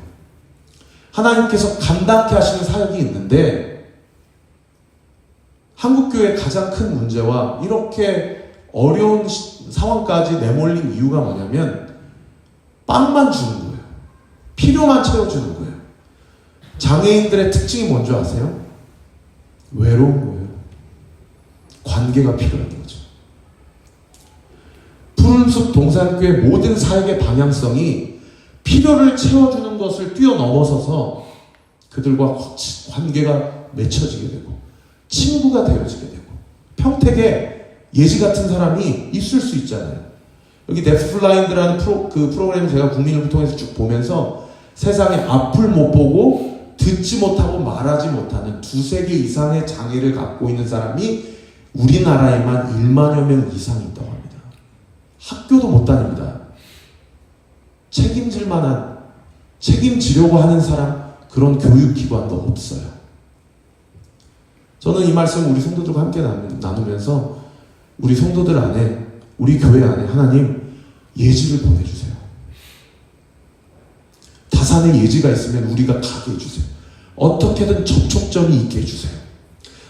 하나님께서 감당케 하시는 사역이 있는데 한국교회의 가장 큰 문제와 이렇게 어려운 상황까지 내몰린 이유가 뭐냐면 빵만 주는 거예요. 필요만 채워주는 거예요. 장애인들의 특징이 뭔지 아세요? 외로운 거예요. 관계가 필요한 거죠. 푸른숲 동산교회 모든 사역의 방향성이 필요를 채워주는 것을 뛰어넘어서서 그들과 관계가 맺혀지게 되고 친구가 되어지게 되고 평택에 예지 같은 사람이 있을 수 있잖아요. 여기 데프블라인드라는 프로그램을 제가 국민을 통해서 쭉 보면서 세상에 앞을 못 보고 듣지 못하고 말하지 못하는 2-3개 이상의 장애를 갖고 있는 사람이 우리나라에만 1만여 명 이상 있다고 합니다. 학교도 못 다닙니다. 책임질 만한, 책임지려고 하는 사람, 그런 교육기관도 없어요. 저는 이 말씀 우리 성도들과 함께 나누면서 우리 성도들 안에, 우리 교회 안에 하나님 예지를 보내주세요. 다산의 예지가 있으면 우리가 가게 해주세요. 어떻게든 접촉점이 있게 해주세요.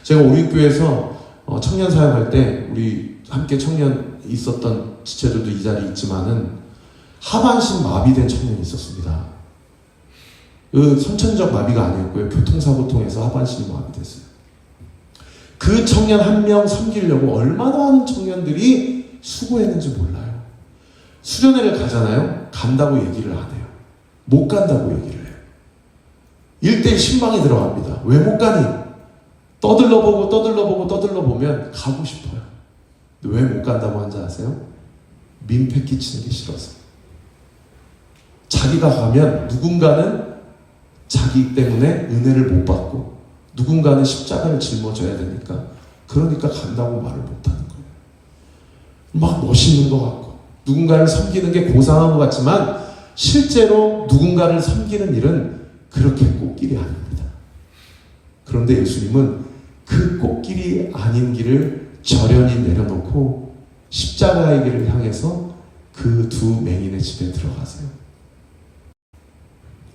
제가 우리 교회에서 청년 사역할 때 우리 함께 청년 있었던 지체들도 이 자리에 있지만은 하반신 마비된 청년이 있었습니다. 그 선천적 마비가 아니었고요. 교통사고 통해서 하반신이 마비됐어요. 그 청년 한 명 섬기려고 얼마나 많은 청년들이 수고했는지 몰라요. 수련회를 가잖아요. 간다고 얘기를 안 해요. 못 간다고 얘기를 해요. 1대1 신방에 들어갑니다. 왜 못 가니? 떠들러보면 가고 싶어요. 왜 못 간다고 한지 아세요? 민폐 끼치는 게 싫어서. 자기가 가면 누군가는 자기 때문에 은혜를 못 받고 누군가는 십자가를 짊어져야 되니까 그러니까 간다고 말을 못하는 거예요. 막 멋있는 것 같고 누군가를 섬기는 게 고상한 것 같지만 실제로 누군가를 섬기는 일은 그렇게 꽃길이 아닙니다. 그런데 예수님은 그 꽃길이 아닌 길을 저련히 내려놓고 십자가의 길을 향해서 그 두 맹인의 집에 들어가세요.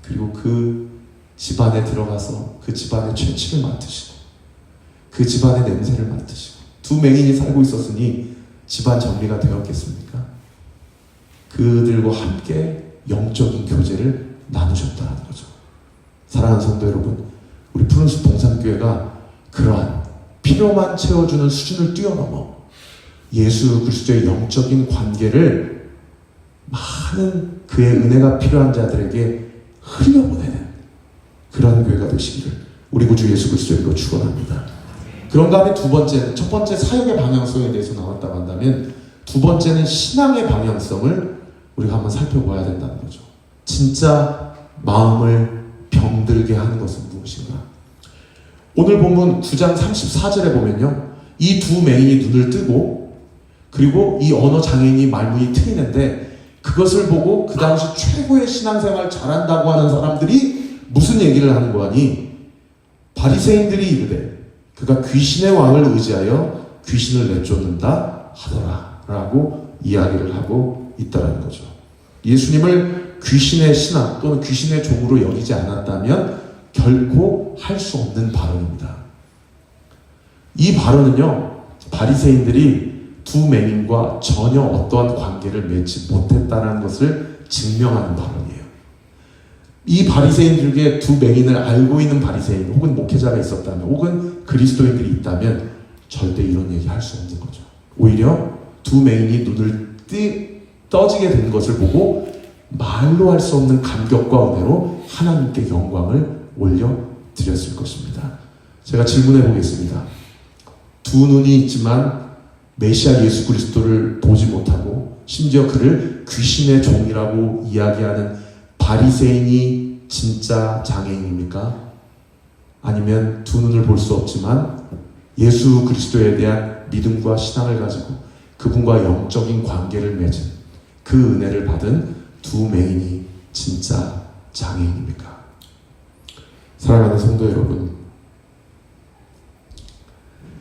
그리고 그 집안에 들어가서 그 집안의 죄치를 맡으시고 그 집안의 냄새를 맡으시고 두 맹인이 살고 있었으니 집안 정리가 되었겠습니까? 그들과 함께 영적인 교제를 나누셨다는 거죠. 사랑하는 성도 여러분, 우리 푸른숲 동산교회가 그러한 필요만 채워주는 수준을 뛰어넘어 예수 그리스도의 영적인 관계를 많은 그의 은혜가 필요한 자들에게 흘려보내는 그런 교회가 되시기를 우리 구주 예수 그리스도로 축원합니다. 그런가 하면 두 번째는, 첫 번째 사역의 방향성에 대해서 나왔다고 한다면 두 번째는 신앙의 방향성을 우리가 한번 살펴봐야 된다는 거죠. 진짜 마음을 병들게 하는 것은 무엇인가? 오늘 본문 9장 34절에 보면요, 이 두 맹인이 눈을 뜨고 그리고 이 언어 장애인이 말문이 트이는데 그것을 보고 그 당시 최고의 신앙생활 잘한다고 하는 사람들이 무슨 얘기를 하는 거니? 바리새인들이 이르되 그가 귀신의 왕을 의지하여 귀신을 내쫓는다 하더라 라고 이야기를 하고 있다는 거죠. 예수님을 귀신의 신하 또는 귀신의 종으로 여기지 않았다면 결코 할 수 없는 발언입니다. 이 발언은요, 바리새인들이 두 맹인과 전혀 어떠한 관계를 맺지 못했다는 것을 증명하는 발언이에요. 이 바리새인들에게 두 맹인을 알고 있는 바리새인 혹은 목회자가 있었다면 혹은 그리스도인들이 있다면 절대 이런 얘기 할 수 없는 거죠. 오히려 두 맹인이 눈을 떠지게 된 것을 보고 말로 할 수 없는 감격과 은혜로 하나님께 영광을 올려드렸을 것입니다. 제가 질문해 보겠습니다. 두 눈이 있지만 메시아 예수 그리스도를 보지 못하고 심지어 그를 귀신의 종이라고 이야기하는 바리새인이 진짜 장애인입니까? 아니면 두 눈을 볼 수 없지만 예수 그리스도에 대한 믿음과 신앙을 가지고 그분과 영적인 관계를 맺은 그 은혜를 받은 두 맹인이 진짜 장애인입니까? 사랑하는 성도 여러분,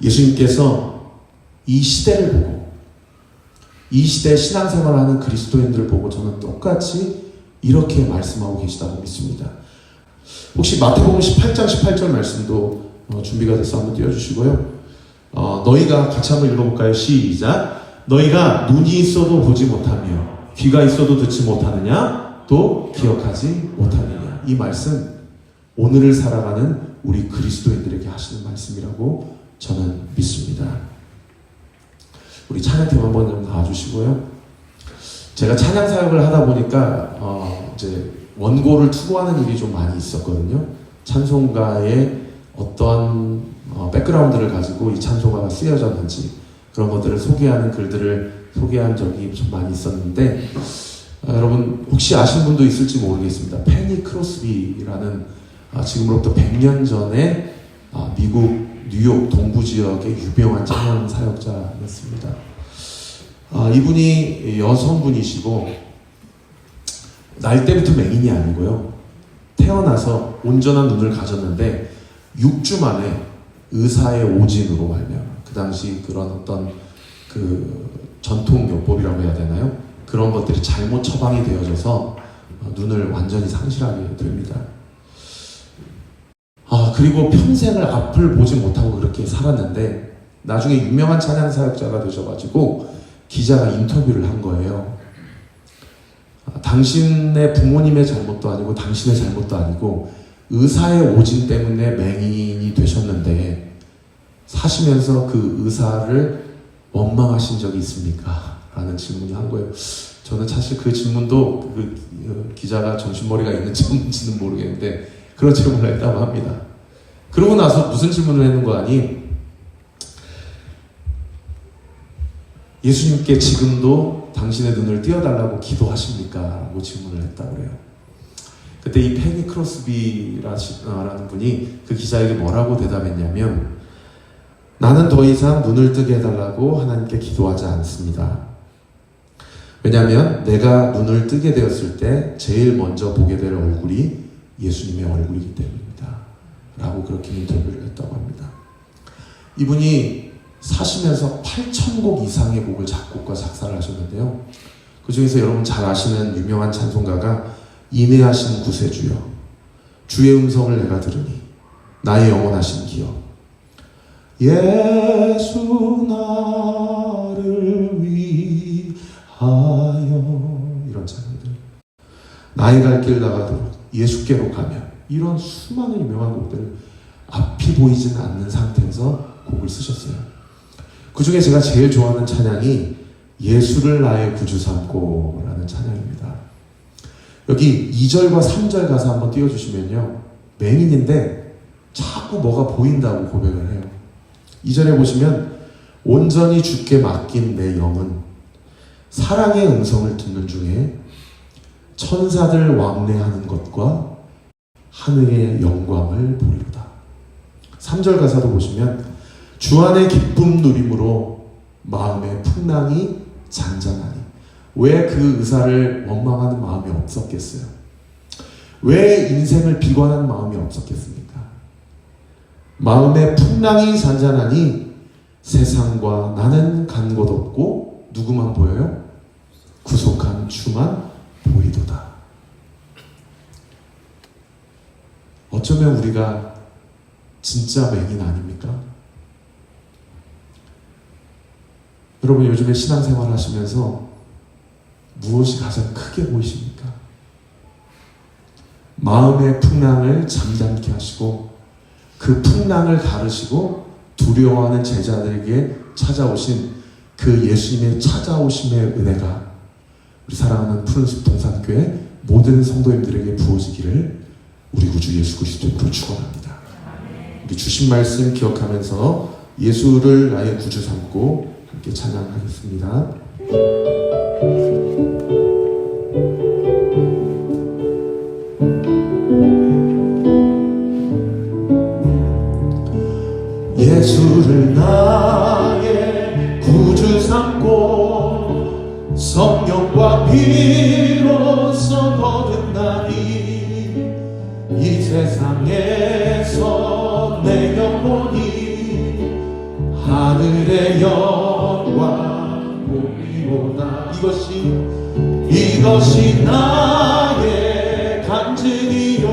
예수님께서 이 시대를 보고 이 시대에 신앙생활하는 그리스도인들을 보고 저는 똑같이 이렇게 말씀하고 계시다고 믿습니다. 혹시 마태복음 18장 18절 말씀도 준비가 돼서 한번 띄워주시고요. 너희가 같이 한번 읽어볼까요? 시작. 너희가 눈이 있어도 보지 못하며 귀가 있어도 듣지 못하느냐? 또 기억하지 못하느냐? 이 말씀 오늘을 살아가는 우리 그리스도인들에게 하시는 말씀이라고 저는 믿습니다. 우리 찬양팀 한번 좀 나와주시고요. 제가 찬양 사역을 하다 보니까 이제 원고를 투고하는 일이 좀 많이 있었거든요. 찬송가의 어떤 백그라운드를 가지고 이 찬송가가 쓰여졌는지 그런 것들을 소개하는 글들을 소개한 적이 좀 많이 있었는데 여러분 혹시 아시는 분도 있을지 모르겠습니다. 페니 크로스비라는 지금으로부터 100년 전에 미국 뉴욕 동부 지역의 유명한 찬양 사역자였습니다. 이분이 여성분이시고 날 때부터 맹인이 아니고요. 태어나서 온전한 눈을 가졌는데 6주 만에 의사의 오진으로 말미암아 그 당시 그런 어떤 그 전통요법이라고 해야 되나요? 그런 것들이 잘못 처방이 되어져서 눈을 완전히 상실하게 됩니다. 그리고 평생을 앞을 보지 못하고 그렇게 살았는데 나중에 유명한 찬양 사역자가 되셔가지고 기자가 인터뷰를 한 거예요. 당신의 부모님의 잘못도 아니고 당신의 잘못도 아니고 의사의 오진 때문에 맹인이 되셨는데 사시면서 그 의사를 원망하신 적이 있습니까? 라는 질문을 한 거예요. 저는 사실 그 질문도 그 기자가 정신머리가 있는지 없는지는 모르겠는데 그런 질문을 했다고 합니다. 그러고 나서 무슨 질문을 했는 거 아니? 예수님께 지금도 당신의 눈을 띄워달라고 기도하십니까? 라고 질문을 했다고 그래요. 그때 이 페니 크로스비라는 분이 그 기자에게 뭐라고 대답했냐면 나는 더 이상 눈을 뜨게 해달라고 하나님께 기도하지 않습니다. 왜냐하면 내가 눈을 뜨게 되었을 때 제일 먼저 보게 될 얼굴이 예수님의 얼굴이기 때문입니다. 라고 그렇게 인터뷰를 했다고 합니다. 이분이 사시면서 8,000곡 이상의 곡을 작곡과 작사를 하셨는데요. 그 중에서 여러분 잘 아시는 유명한 찬송가가 인내하신 구세주여 주의 음성을 내가 들으니 나의 영원하신 기억 예수 나를 위하여 이런 찬양들 나의 갈 길 나가도록 예수께로 가면 이런 수많은 유명한 곡들을 앞이 보이진 않는 상태에서 곡을 쓰셨어요. 그 중에 제가 제일 좋아하는 찬양이 예수를 나의 구주 삼고 라는 찬양하는 찬양입니다. 여기 2절과 3절 가사 한번 띄워주시면요, 맹인인데 자꾸 뭐가 보인다고 고백을 해요. 2절에 보시면 온전히 주께 맡긴 내 영은 사랑의 음성을 듣는 중에 천사들 왕래하는 것과 하늘의 영광을 보리로다. 3절 가사도 보시면 주 안의 기쁨 누림으로 마음의 풍랑이 잔잔하니. 왜 그 의사를 원망하는 마음이 없었겠어요? 왜 인생을 비관하는 마음이 없었겠습니까? 마음의 풍랑이 잔잔하니 세상과 나는 간 곳 없고 누구만 보여요? 구속한 주만 보이도다. 어쩌면 우리가 진짜 맹인 아닙니까? 여러분, 요즘에 신앙생활 하시면서 무엇이 가장 크게 보이십니까? 마음의 풍랑을 잠잠케 하시고 그 풍랑을 가르시고 두려워하는 제자들에게 찾아오신 그 예수님의 찾아오심의 은혜가 우리 사랑하는 푸른숲 동산교회 모든 성도님들에게 부어지기를 우리 구주 예수 그리스도로 축원합니다. 우리 주신 말씀 기억하면서 예수를 나의 구주 삼고 함께 찬양하겠습니다. 예수를 나의 구주 삼고 성령과 피로써 거듭나니 이 세상에서 내 영혼이 하늘의 영광 보리로다. 이것이 나의 간증이요,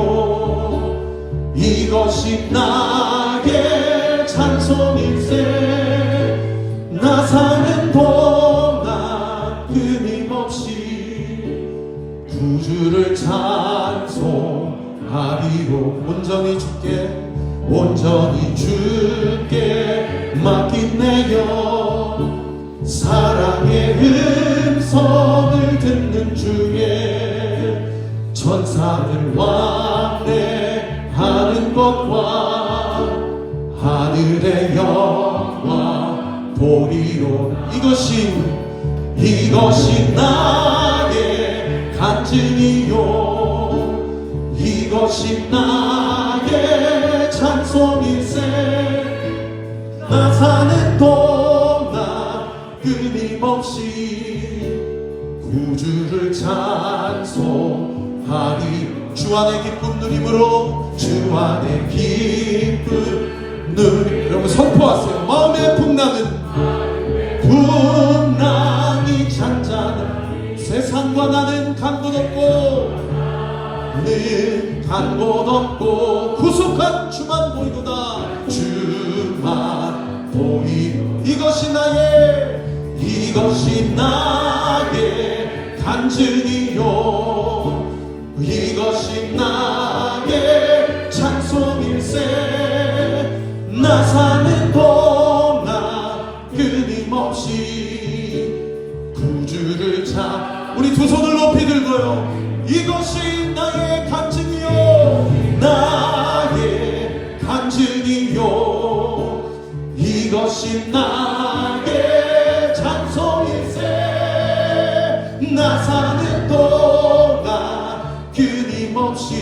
이것이 나의 찬송일세. 나 사는 동안 끊임없이 구주를 찬송하리로. 온전히 주께 맡긴 내 영, 사랑의 음성을 듣는 중에 천사들 왕래하는 것과 하늘의 영광 보리로. 이것이 나의 간증이요, 이것이 나의 찬송일세. 나 사는 동안 끊임없이 구주를 찬송하리. 주 안의 기쁨 누림으로, 주 안의 기쁨 누림. 여러분 선포하세요. 마음의 풍랑이 잔잔한. 세상과 나는 간 곳 없고 구속한 주만 보이도다. 주만 보이. 이것이 나의 간증이요, 이것이 나의 찬송일세. 나 사는 동안 끊임없이 구주를 우리 두 손을 높이 들고요. 이것이 나의 간증이요, 나의 간증이요, 이것이 나의 찬송일세. 나 사는 동안 끊임없이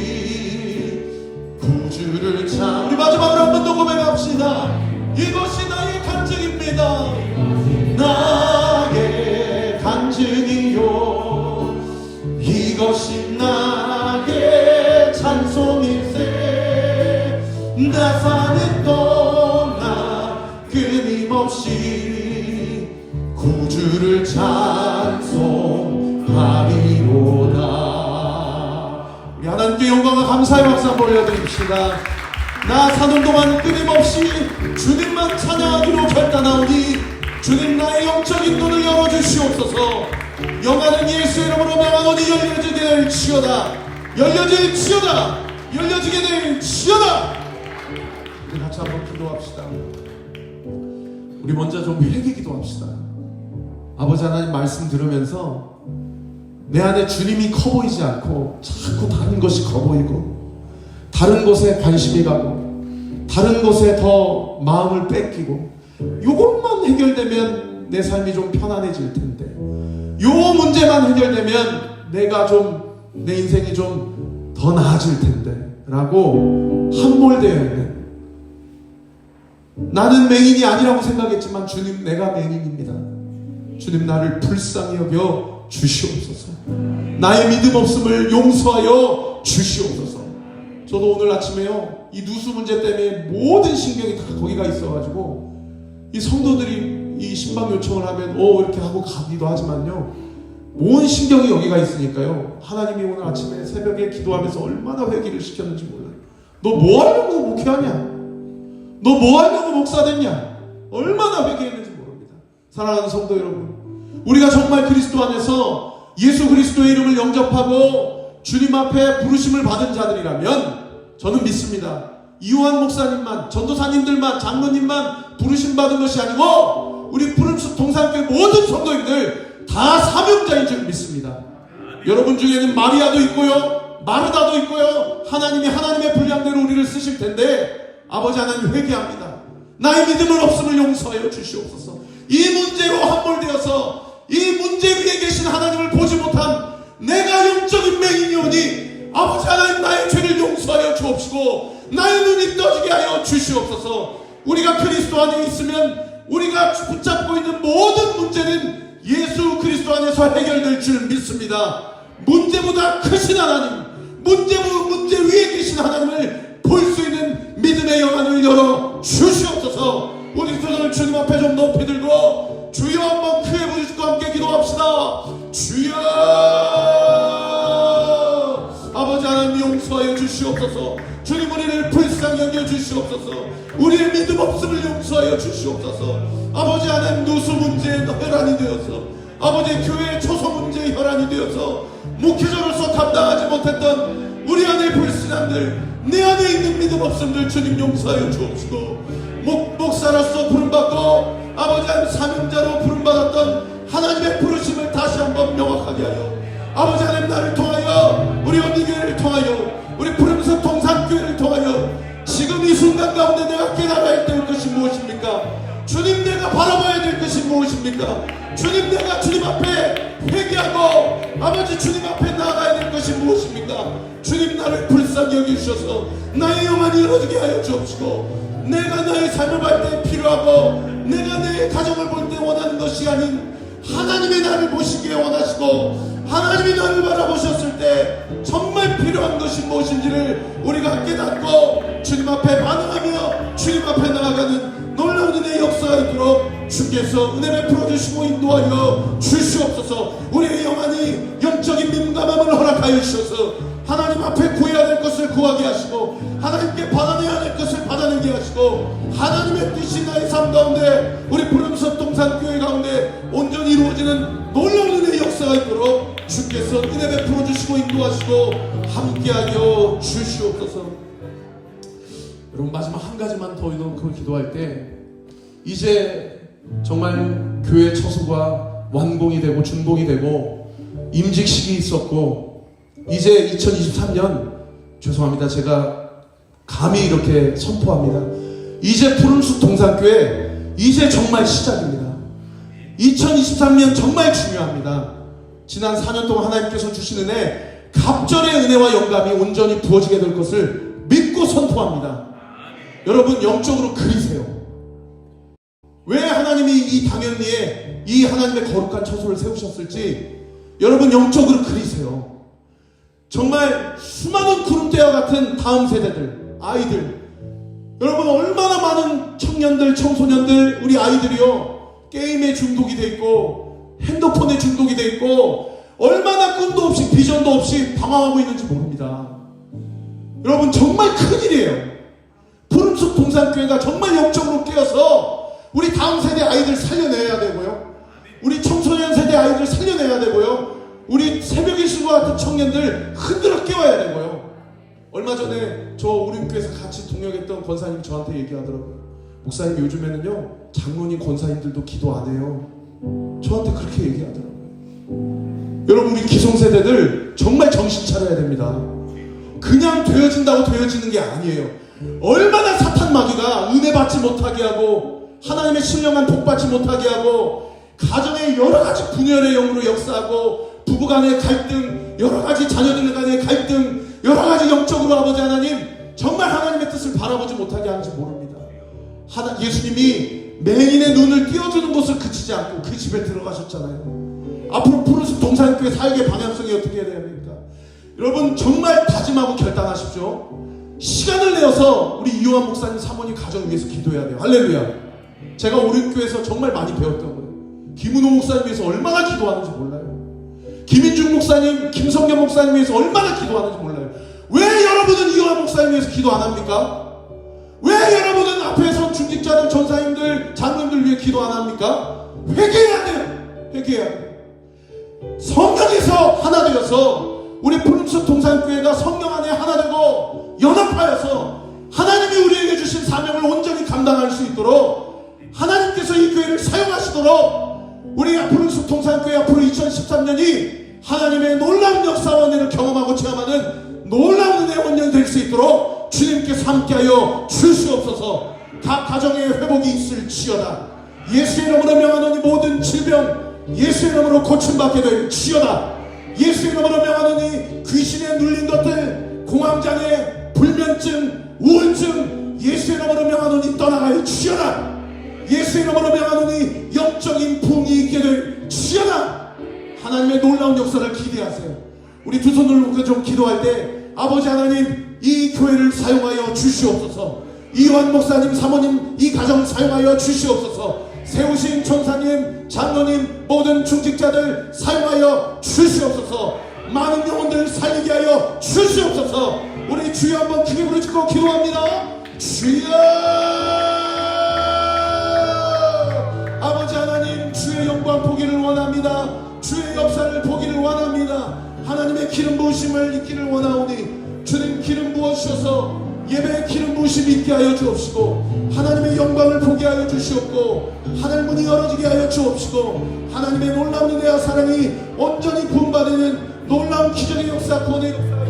구주를 우리 마지막으로 한 번 더 고백합시다. 이것이 나의 간증입니다. 나의 간증이요, 이것이 나의 찬송일세. 나 사는 동안 끊임없이 구주를 찬송하리로다. 우리 하나님께 영광과 감사의 박수 한번 올려드립시다. 나 사는 동안 끊임없이 주님만 찬양하기로 결단하오니 주님 나의 영적인 눈을 열어주시옵소서. 영화는 예수의 이름으로 명하오니 열려지게 될 지어다. 우리 같이 한번 기도합시다. 우리 먼저 좀 회개 기도합시다. 아버지 하나님 말씀 들으면서 내 안에 주님이 커 보이지 않고 자꾸 다른 것이 커 보이고 다른 것에 관심이 가고 다른 것에 더 마음을 뺏기고 요것만 해결되면 내 삶이 좀 편안해질 텐데 요 문제만 해결되면 내가 좀 내 인생이 좀 더 나아질 텐데 라고 함몰되어 있는, 나는 맹인이 아니라고 생각했지만 주님 내가 맹인입니다. 주님 나를 불쌍히 여겨 주시옵소서. 나의 믿음 없음을 용서하여 주시옵소서. 저도 오늘 아침에요 이 누수 문제 때문에 모든 신경이 다 거기가 있어가지고 이 성도들이 이 신방 요청을 하면 이렇게 하고 가기도 하지만요 온 신경이 여기가 있으니까요 하나님이 오늘 아침에 새벽에 기도하면서 얼마나 회개를 시켰는지 몰라요. 너 뭐 하려고 목회하냐? 너 뭐 하려고 목사 됐냐? 얼마나 회개했는지 모릅니다. 사랑하는 성도 여러분, 우리가 정말 그리스도 안에서 예수 그리스도의 이름을 영접하고 주님 앞에 부르심을 받은 자들이라면 저는 믿습니다. 이호한 목사님만, 전도사님들만, 장로님만 부르심 받은 것이 아니고 우리 푸른숲 동산교회 모든 성도님들 다 사명자인 줄 믿습니다. 여러분 중에는 마리아도 있고요, 마르다도 있고요. 하나님이 하나님의 분량대로 우리를 쓰실 텐데 아버지 하나님 회개합니다. 나의 믿음을 없음을 용서하여 주시옵소서. 이 문제로 함몰되어서 이 문제 위에 계신 하나님을 보지 못한 내가 영적인 맹인이오니 아버지 하나님 나의 죄를 용서하여 주옵시고 나의 눈이 떠지게 하여 주시옵소서. 우리가 그리스도 안에 있으면 우리가 붙잡고 있는 모든 문제는 예수 그리스도 안에서 해결될 줄 믿습니다. 문제보다 크신 하나님, 문제 위에 계신 하나님을 볼 수 있는 믿음의 영안을 열어 주시옵소서. 우리 두 손을 주님 앞에 좀 높이 들고 주여 한번 크게 부르시고 함께 기도합시다. 주여 아버지 하나님 용서하여 주시옵소서. 주님 우리를 불쌍히 여겨 주시옵소서. 우리의 믿음 없음을 용서하여 주시옵소서. 아버지 하나님 누수 문제에 혈안이 되어서 아버지 교회의 초소 문제에 혈안이 되어서 목회자로서 감당하지 못했던 우리 안의 불신함들, 내 안에 있는 믿음 없음들 주님 용서하여 주옵시고 목사로서 부름받고 아버지 하나님 사명자로 부름받았던 하나님의 부르심을 다시 한번 명확하게 하여 아버지 하나님 나를 통하여 우리 언니교회를 통하여 우리 푸른숲 동산교회를 통하여 지금 이 순간 가운데 내가 깨달아야 될 것이 무엇입니까? 주님 내가 바라봐야 될 것이 무엇입니까? 주님 내가 주님 앞에 회개하고 아버지 주님 앞에 나아가야 될 것이 무엇입니까? 주님 나를 불쌍히 여기주셔서 나의 영안이 열어지게 하여 주옵시고 내가 나의 삶을 볼 때 필요하고 내가 내 가정을 볼 때 원하는 것이 아닌 하나님의 나를 보시기에 원하시고 하나님이 나를 바라보셨을 때 정말 필요한 것이 무엇인지를 우리가 깨닫고 주님 앞에 반응하며 주님 앞에 나아가는 놀라운 은혜의 역사가 있도록 주께서 은혜 베풀어 주시고 인도하여 주시옵소서. 우리의 영안이 영적인 민감함을 허락하여 주셔서 하나님 앞에 구해야 될 것을 구하게 하시고 하나님께 받아내야 될 것을 받아내게 하시고 하나님의 뜻이 나의 삶 가운데 우리 푸른숲 동산교회 가운데 온전히 이루어지는 놀라운 은혜의 역사가 있도록 주께서 은혜 베풀어 주시고 인도하시고 함께하여 주시옵소서. 여러분 마지막 한 가지만 더 넣고 기도할 때 이제 정말 교회 처소가 완공이 되고 준공이 되고 임직식이 있었고 이제 2023년 죄송합니다 제가 감히 이렇게 선포합니다. 이제 푸른숲 동산교회 이제 정말 시작입니다. 2023년 정말 중요합니다. 지난 4년 동안 하나님께서 주신 은혜 갑절의 은혜와 영감이 온전히 부어지게 될 것을 믿고 선포합니다. 여러분 영적으로 그리세요. 왜 하나님이 이 당연리에 이 하나님의 거룩한 처소를 세우셨을지 여러분 영적으로 그리세요. 정말 수많은 구름대와 같은 다음 세대들 아이들 여러분 얼마나 많은 청년들 청소년들 우리 아이들이요 게임에 중독이 돼 있고 핸드폰에 중독이 돼 있고 얼마나 꿈도 없이 비전도 없이 방황하고 있는지 모릅니다. 여러분 정말 큰일이에요. 푸른숲 동산교회가 정말 영적으로 깨어서 우리 다음 세대 아이들 살려내야 되고요. 우리 청소년 세대 아이들 살려내야 되고요. 우리 새벽의 신과 같은 청년들 흔들어 깨워야 되고요. 얼마 전에 저 우리 교회에서 같이 동역했던 권사님이 저한테 얘기하더라고요. 목사님 요즘에는요 장로님 권사님들도 기도 안 해요. 저한테 그렇게 얘기하더라고요. 여러분, 우리 기성세대들 정말 정신 차려야 됩니다. 그냥 되어진다고 되어지는 게 아니에요. 얼마나 사탄 마귀가 은혜 받지 못하게 하고 하나님의 신령한 복 받지 못하게 하고 가정의 여러 가지 분열의 영으로 역사하고 부부 간의 갈등, 여러 가지 자녀들 간의 갈등, 여러 가지 영적으로 아버지 하나님 정말 하나님의 뜻을 바라보지 못하게 하는지 모릅니다. 예수님이 맹인의 눈을 띄워주는 곳을 그치지 않고 그 집에 들어가셨잖아요. 앞으로 푸른숲 동산교회 사역의 방향성이 어떻게 해야 됩니까? 여러분, 정말 다짐하고 결단하십시오. 시간을 내어서 우리 이호환 목사님 사모님 가정 위해서 기도해야 돼요. 할렐루야. 제가 오륜교회에서 정말 많이 배웠던 거예요. 김은호 목사님 위해서 얼마나 기도하는지 몰라요. 김인중 목사님, 김성겸 목사님 위해서 얼마나 기도하는지 몰라요. 왜 여러분은 이호환 목사님 위해서 기도 안 합니까? 왜 여러분은 앞에 선 중직자들, 전사님들, 장로님들 위해 기도 안 합니까? 회개해야 돼요. 회개해야 돼요. 성령에서 하나 되어서 우리 푸른숲 동산교회가 성령 안에 하나 되고 연합하여서 하나님이 우리에게 주신 사명을 온전히 감당할 수 있도록 하나님께서 이 교회를 사용하시도록 우리 푸른숲 동산교회 앞으로 2013년이 하나님의 놀라운 역사와 은혜를 경험하고 체험하는 놀라운 은혜의 원년이 될 수 있도록 주님께서 함께하여 주시옵소서. 각 가정에 회복이 있을지어다. 예수의 이름으로 명하노니 모든 질병 예수의 이름으로 고침받게 될지어다. 예수의 이름으로 명하노니 귀신에 눌린 것들, 공황장애, 불면증, 우울증 예수의 이름으로 명하노니 떠나갈지어다. 예수의 이름으로 명하노니 영적인 부흥이 있게 될지어다. 하나님의 놀라운 역사를 기대하세요. 우리 두 손을 놓고 좀 기도할 때 아버지 하나님, 이 교회를 사용하여 주시옵소서. 이완 목사님, 사모님, 이 가정 사용하여 주시옵소서. 세우신 전사님, 장로님, 모든 중직자들 사용하여 주시옵소서. 많은 영혼들 살리게 하여 주시옵소서. 우리 주여 한번 크게 부르짖고 기도합니다. 주여! 아버지 하나님, 주의 영광 보기를 원합니다. 주의 역사를 보기를 원합니다. 하나님의 기름 부으심을 입기를 원하오니 주님 기름 부어주셔서 예배의 기름 부으심 있게 하여 주옵시고 하나님의 영광을 보게 하여 주시옵고 하늘 문이 열어지게 하여 주옵시고 하나님의 놀라운 은혜와 사랑이 온전히 부음받는 놀라운 기적의 역사, 구원의 역사가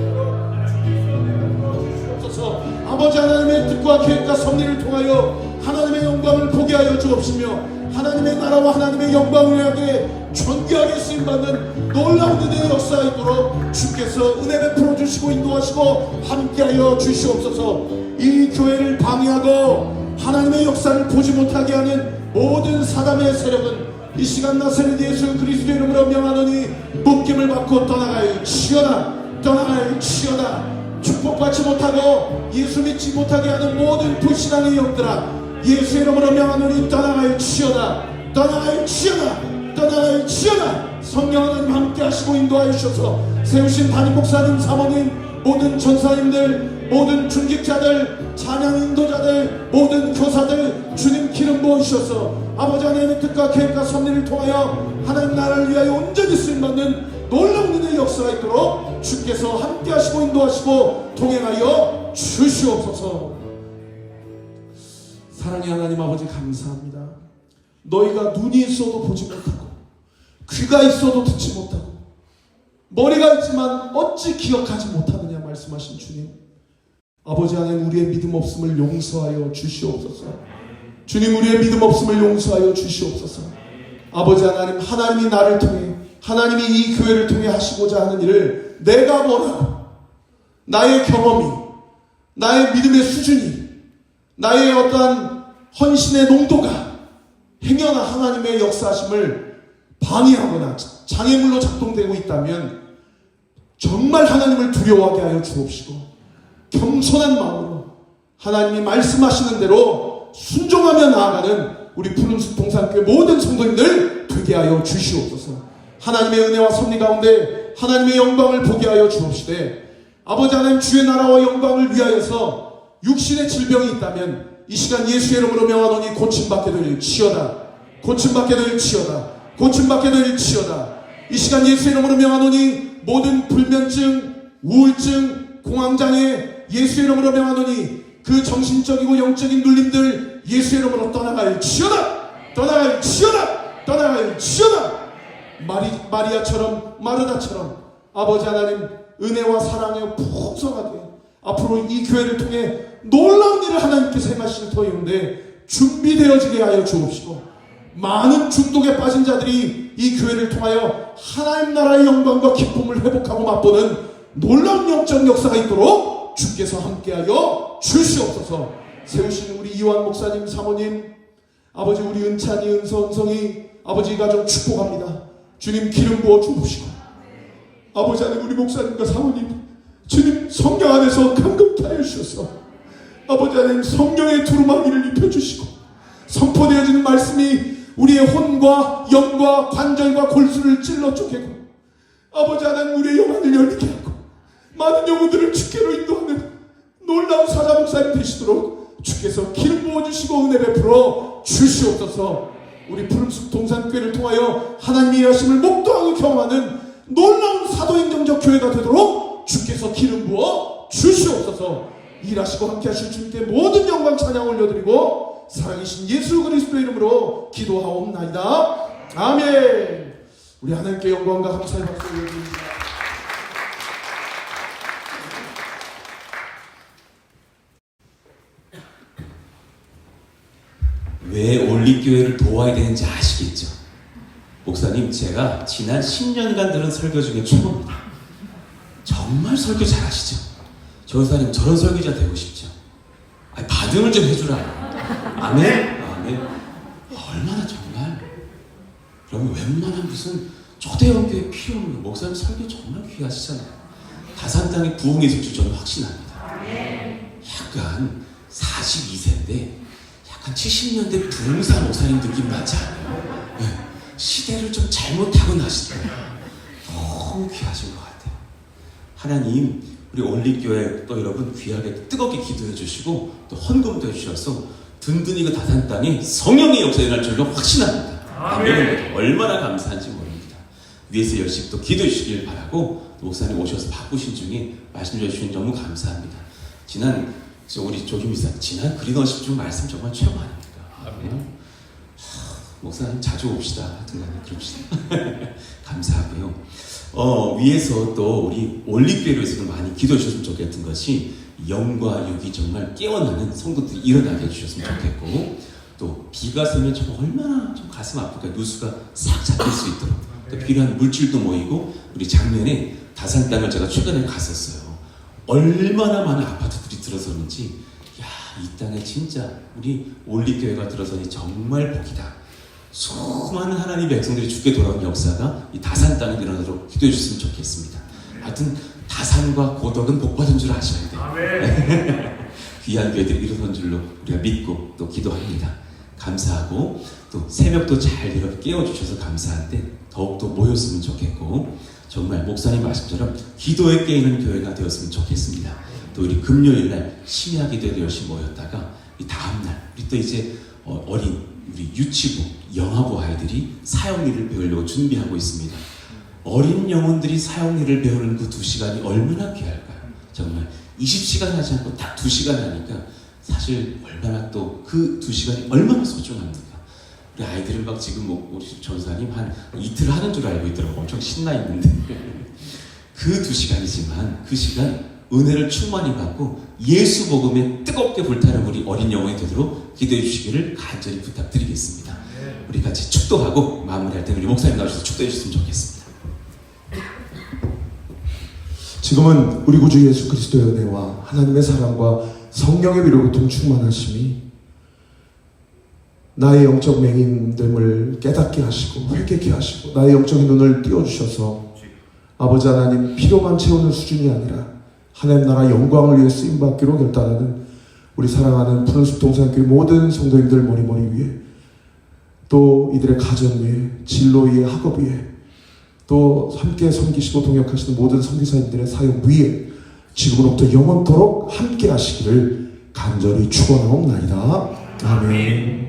주옵소서. 아버지 하나님의 뜻과 계획과 섭리를 통하여 하나님의 영광을 보게 하여 주옵시며 하나님의 나라와 하나님의 영광을 향해 존귀하게 쓰임받는 놀라운 은혜의 역사가 있도록 주께서 은혜 베풀어 주시고 인도하시고 함께하여 주시옵소서. 이 교회를 방해하고 하나님의 역사를 보지 못하게 하는 모든 사단의 세력은 이 시간 나사렛 예수 그리스도의 이름으로 명하노니 묶임을 받고 떠나갈지어다. 떠나갈지어다. 축복받지 못하고 예수 믿지 못하게 하는 모든 불신앙의 영들아, 예수의 이름으로 명하노니 떠나갈지어다. 떠나갈지어다. 떠나갈지어다. 성령 하나님 함께 하시고 인도하여 주셔서 세우신 담임 목사님, 사모님, 모든 전사님들, 모든 중직자들, 찬양 인도자들, 모든 교사들 주님 기름 부어주셔서 아버지 하나님의 뜻과 계획과 섭리를 통하여 하나님 나라를 위하여 온전히 쓰임받는 놀라운 은혜의 역사가 있도록 주께서 함께 하시고 인도하시고 동행하여 주시옵소서. 사랑의 하나님 아버지 감사합니다. 너희가 눈이 있어도 보지 못하고 귀가 있어도 듣지 못하고 머리가 있지만 어찌 기억하지 못하느냐 말씀하신 주님, 아버지 하나님 우리의 믿음 없음을 용서하여 주시옵소서. 주님 우리의 믿음 없음을 용서하여 주시옵소서. 아버지 하나님, 하나님이 나를 통해, 하나님이 이 교회를 통해 하시고자 하는 일을 내가 원하고 나의 경험이, 나의 믿음의 수준이, 나의 어떠한 헌신의 농도가 행여나 하나님의 역사하심을 방해하거나 장애물로 작동되고 있다면 정말 하나님을 두려워하게 하여 주옵시고 겸손한 마음으로 하나님이 말씀하시는 대로 순종하며 나아가는 우리 푸른숲 동산교회 모든 성도님들 되게 하여 주시옵소서. 하나님의 은혜와 섭리 가운데 하나님의 영광을 보게 하여 주옵시되 아버지 하나님 주의 나라와 영광을 위하여서 육신의 질병이 있다면 이 시간 예수의 이름으로 명하노니 고침받게 될지어다. 고침받게 될지어다. 고침받게 될지어다. 이 시간 예수의 이름으로 명하노니 모든 불면증, 우울증, 공황장애 예수의 이름으로 명하노니 그 정신적이고 영적인 눌림들 예수의 이름으로 떠나갈지어다. 떠나갈지어다. 떠나갈지어다. 마리아처럼 마르다처럼 아버지 하나님 은혜와 사랑에 풍성하게 앞으로 이 교회를 통해 놀라운 일을 하나님께서 행하실 터이온데 준비되어지게 하여 주옵시고 많은 중독에 빠진 자들이 이 교회를 통하여 하나님 나라의 영광과 기쁨을 회복하고 맛보는 놀라운 영적 역사가 있도록 주께서 함께하여 주시옵소서. 세우신 우리 이완 목사님 사모님 아버지 우리 은찬이 은성이 아버지 가정 축복합니다. 주님 기름 부어 주옵시고 아버지 하나님 우리 목사님과 사모님 주님 성령 안에서 감격케 하여 주셔서 아버지 하나님 성령의 두루마기를 입혀주시고 선포되어지는 말씀이 우리의 혼과 영과 관절과 골수를 찔러 쪼개고 아버지 하나님 우리의 영안을 열리게 하고 많은 영혼들을 주께로 인도하는 놀라운 사자 목사님 되시도록 주께서 기름 부어주시고 은혜 베풀어 주시옵소서. 우리 푸른숲 동산교회를 통하여 하나님의 일하심을 목도하고 경험하는 놀라운 사도행정적 교회가 되도록 주께서 기름 부어 주시옵소서. 일하시고 함께 하실 주님께 모든 영광 찬양 올려드리고 살아계신 예수 그리스도 이름으로 기도하옵나이다. 아멘. 우리 하나님께 영광과 감사의 박수 올려드립니다. 왜 올림교회를 도와야 되는지 아시겠죠? 목사님, 제가 지난 10년간 들은 설교 중에 최고입니다. 정말 설교 잘하시죠? 전사님, 저런 설교자 되고 싶죠? 아니, 반응을 좀 해주라. 아멘? 아멘. 얼마나 정말. 그러면 웬만한 무슨 초대형 교회 필요 없는 목사님 설교 정말 귀하시잖아요. 다산 땅에 부흥이 있을 줄 저는 확신합니다. 약간 42세인데 약간 70년대 부흥사 목사님 느낌 나지 않아요? 네. 시대를 좀 잘못하고 나시더라고요. 너무 귀하신 것 같아요. 하나님, 우리 올림교회 또 여러분 귀하게 뜨겁게 기도해 주시고 또 헌금도 해주셔서 든든히 그 다산 땅에 성령의 역사 일어날 줄로 확신합니다. 아멘. 얼마나 감사한지 모릅니다. 위에서 열심히 또 기도해 주시길 바라고 목사님 오셔서 바쁘신 중에 말씀 주시면 너무 감사합니다. 지난 우리 조김 이사 지난 그리너십 중 말씀 정말 최고 아닙니까? 목사님 자주 옵시다. 하여튼간에 그럽시다. 감사하고요. 위에서 또 우리 올림교회를 위해서도 많이 기도해 주셨으면 좋겠던 것이 영과 육이 정말 깨어나는 성도들이 일어나게 해주셨으면 좋겠고 또 비가 새면 좀 얼마나 좀 가슴 아프게 누수가 싹 잡힐 수 있도록 또 필요한 물질도 모이고 우리 작년에 다산 땅을 제가 최근에 갔었어요. 얼마나 많은 아파트들이 들어서는지 야, 이 땅에 진짜 우리 올림교회가 들어서니 정말 복이다. 수많은 하나님의 백성들이 주께 돌아온 역사가 이 다산 땅에 일어나도록 기도해 주셨으면 좋겠습니다. 하여튼 다산과 고덕은 복받은 줄 아셔야 돼요. 귀한 교회들이 일어선 줄로 우리가 믿고 또 기도합니다. 감사하고 또 새벽도 잘 이렇게 깨워주셔서 감사한데 더욱더 모였으면 좋겠고 정말 목사님 말씀처럼 기도에 깨이는 교회가 되었으면 좋겠습니다. 또 우리 금요일날 심야 기도에 열심히 모였다가 이 다음날 우리 또 이제 어린 우리 유치부, 영아부 아이들이 사역일을 배우려고 준비하고 있습니다. 어린 영혼들이 사역일을 배우는 그 2시간이 얼마나 귀할까요? 정말 20시간 하지 않고 딱 2시간 하니까 사실 얼마나 또 그 2시간이 얼마나 소중합니까? 우리 아이들은 막 지금 뭐 우리 전사님 한 이틀 하는 줄 알고 있더라고요. 엄청 신나 있는데 그 2시간이지만 그 시간 은혜를 충만히 받고 예수 복음에 뜨겁게 불타는 우리 어린 영혼이 되도록 기도해 주시기를 간절히 부탁드리겠습니다. 우리 같이 축도하고 마무리할 때 우리 목사님 나오셔서 축도해 주셨으면 좋겠습니다. 지금은 우리 구주 예수 그리스도의 은혜와 하나님의 사랑과 성령의 위로부터 충만하심이 나의 영적 맹인됨을 깨닫게 하시고 회개케 하시고 나의 영적인 눈을 띄워주셔서 아버지 하나님 필요만 채우는 수준이 아니라 하나님 나라 영광을 위해 쓰임받기로 결단하는 우리 사랑하는 푸른숲 동산교회 모든 성도님들 머리머리 위에 또 이들의 가정 위에 진로 위에 학업 위에 또 함께 섬기시고 동역하시는 모든 선교사님들의 사역 위에 지금으로부터 영원토록 함께 하시기를 간절히 축원하옵나이다. 아멘.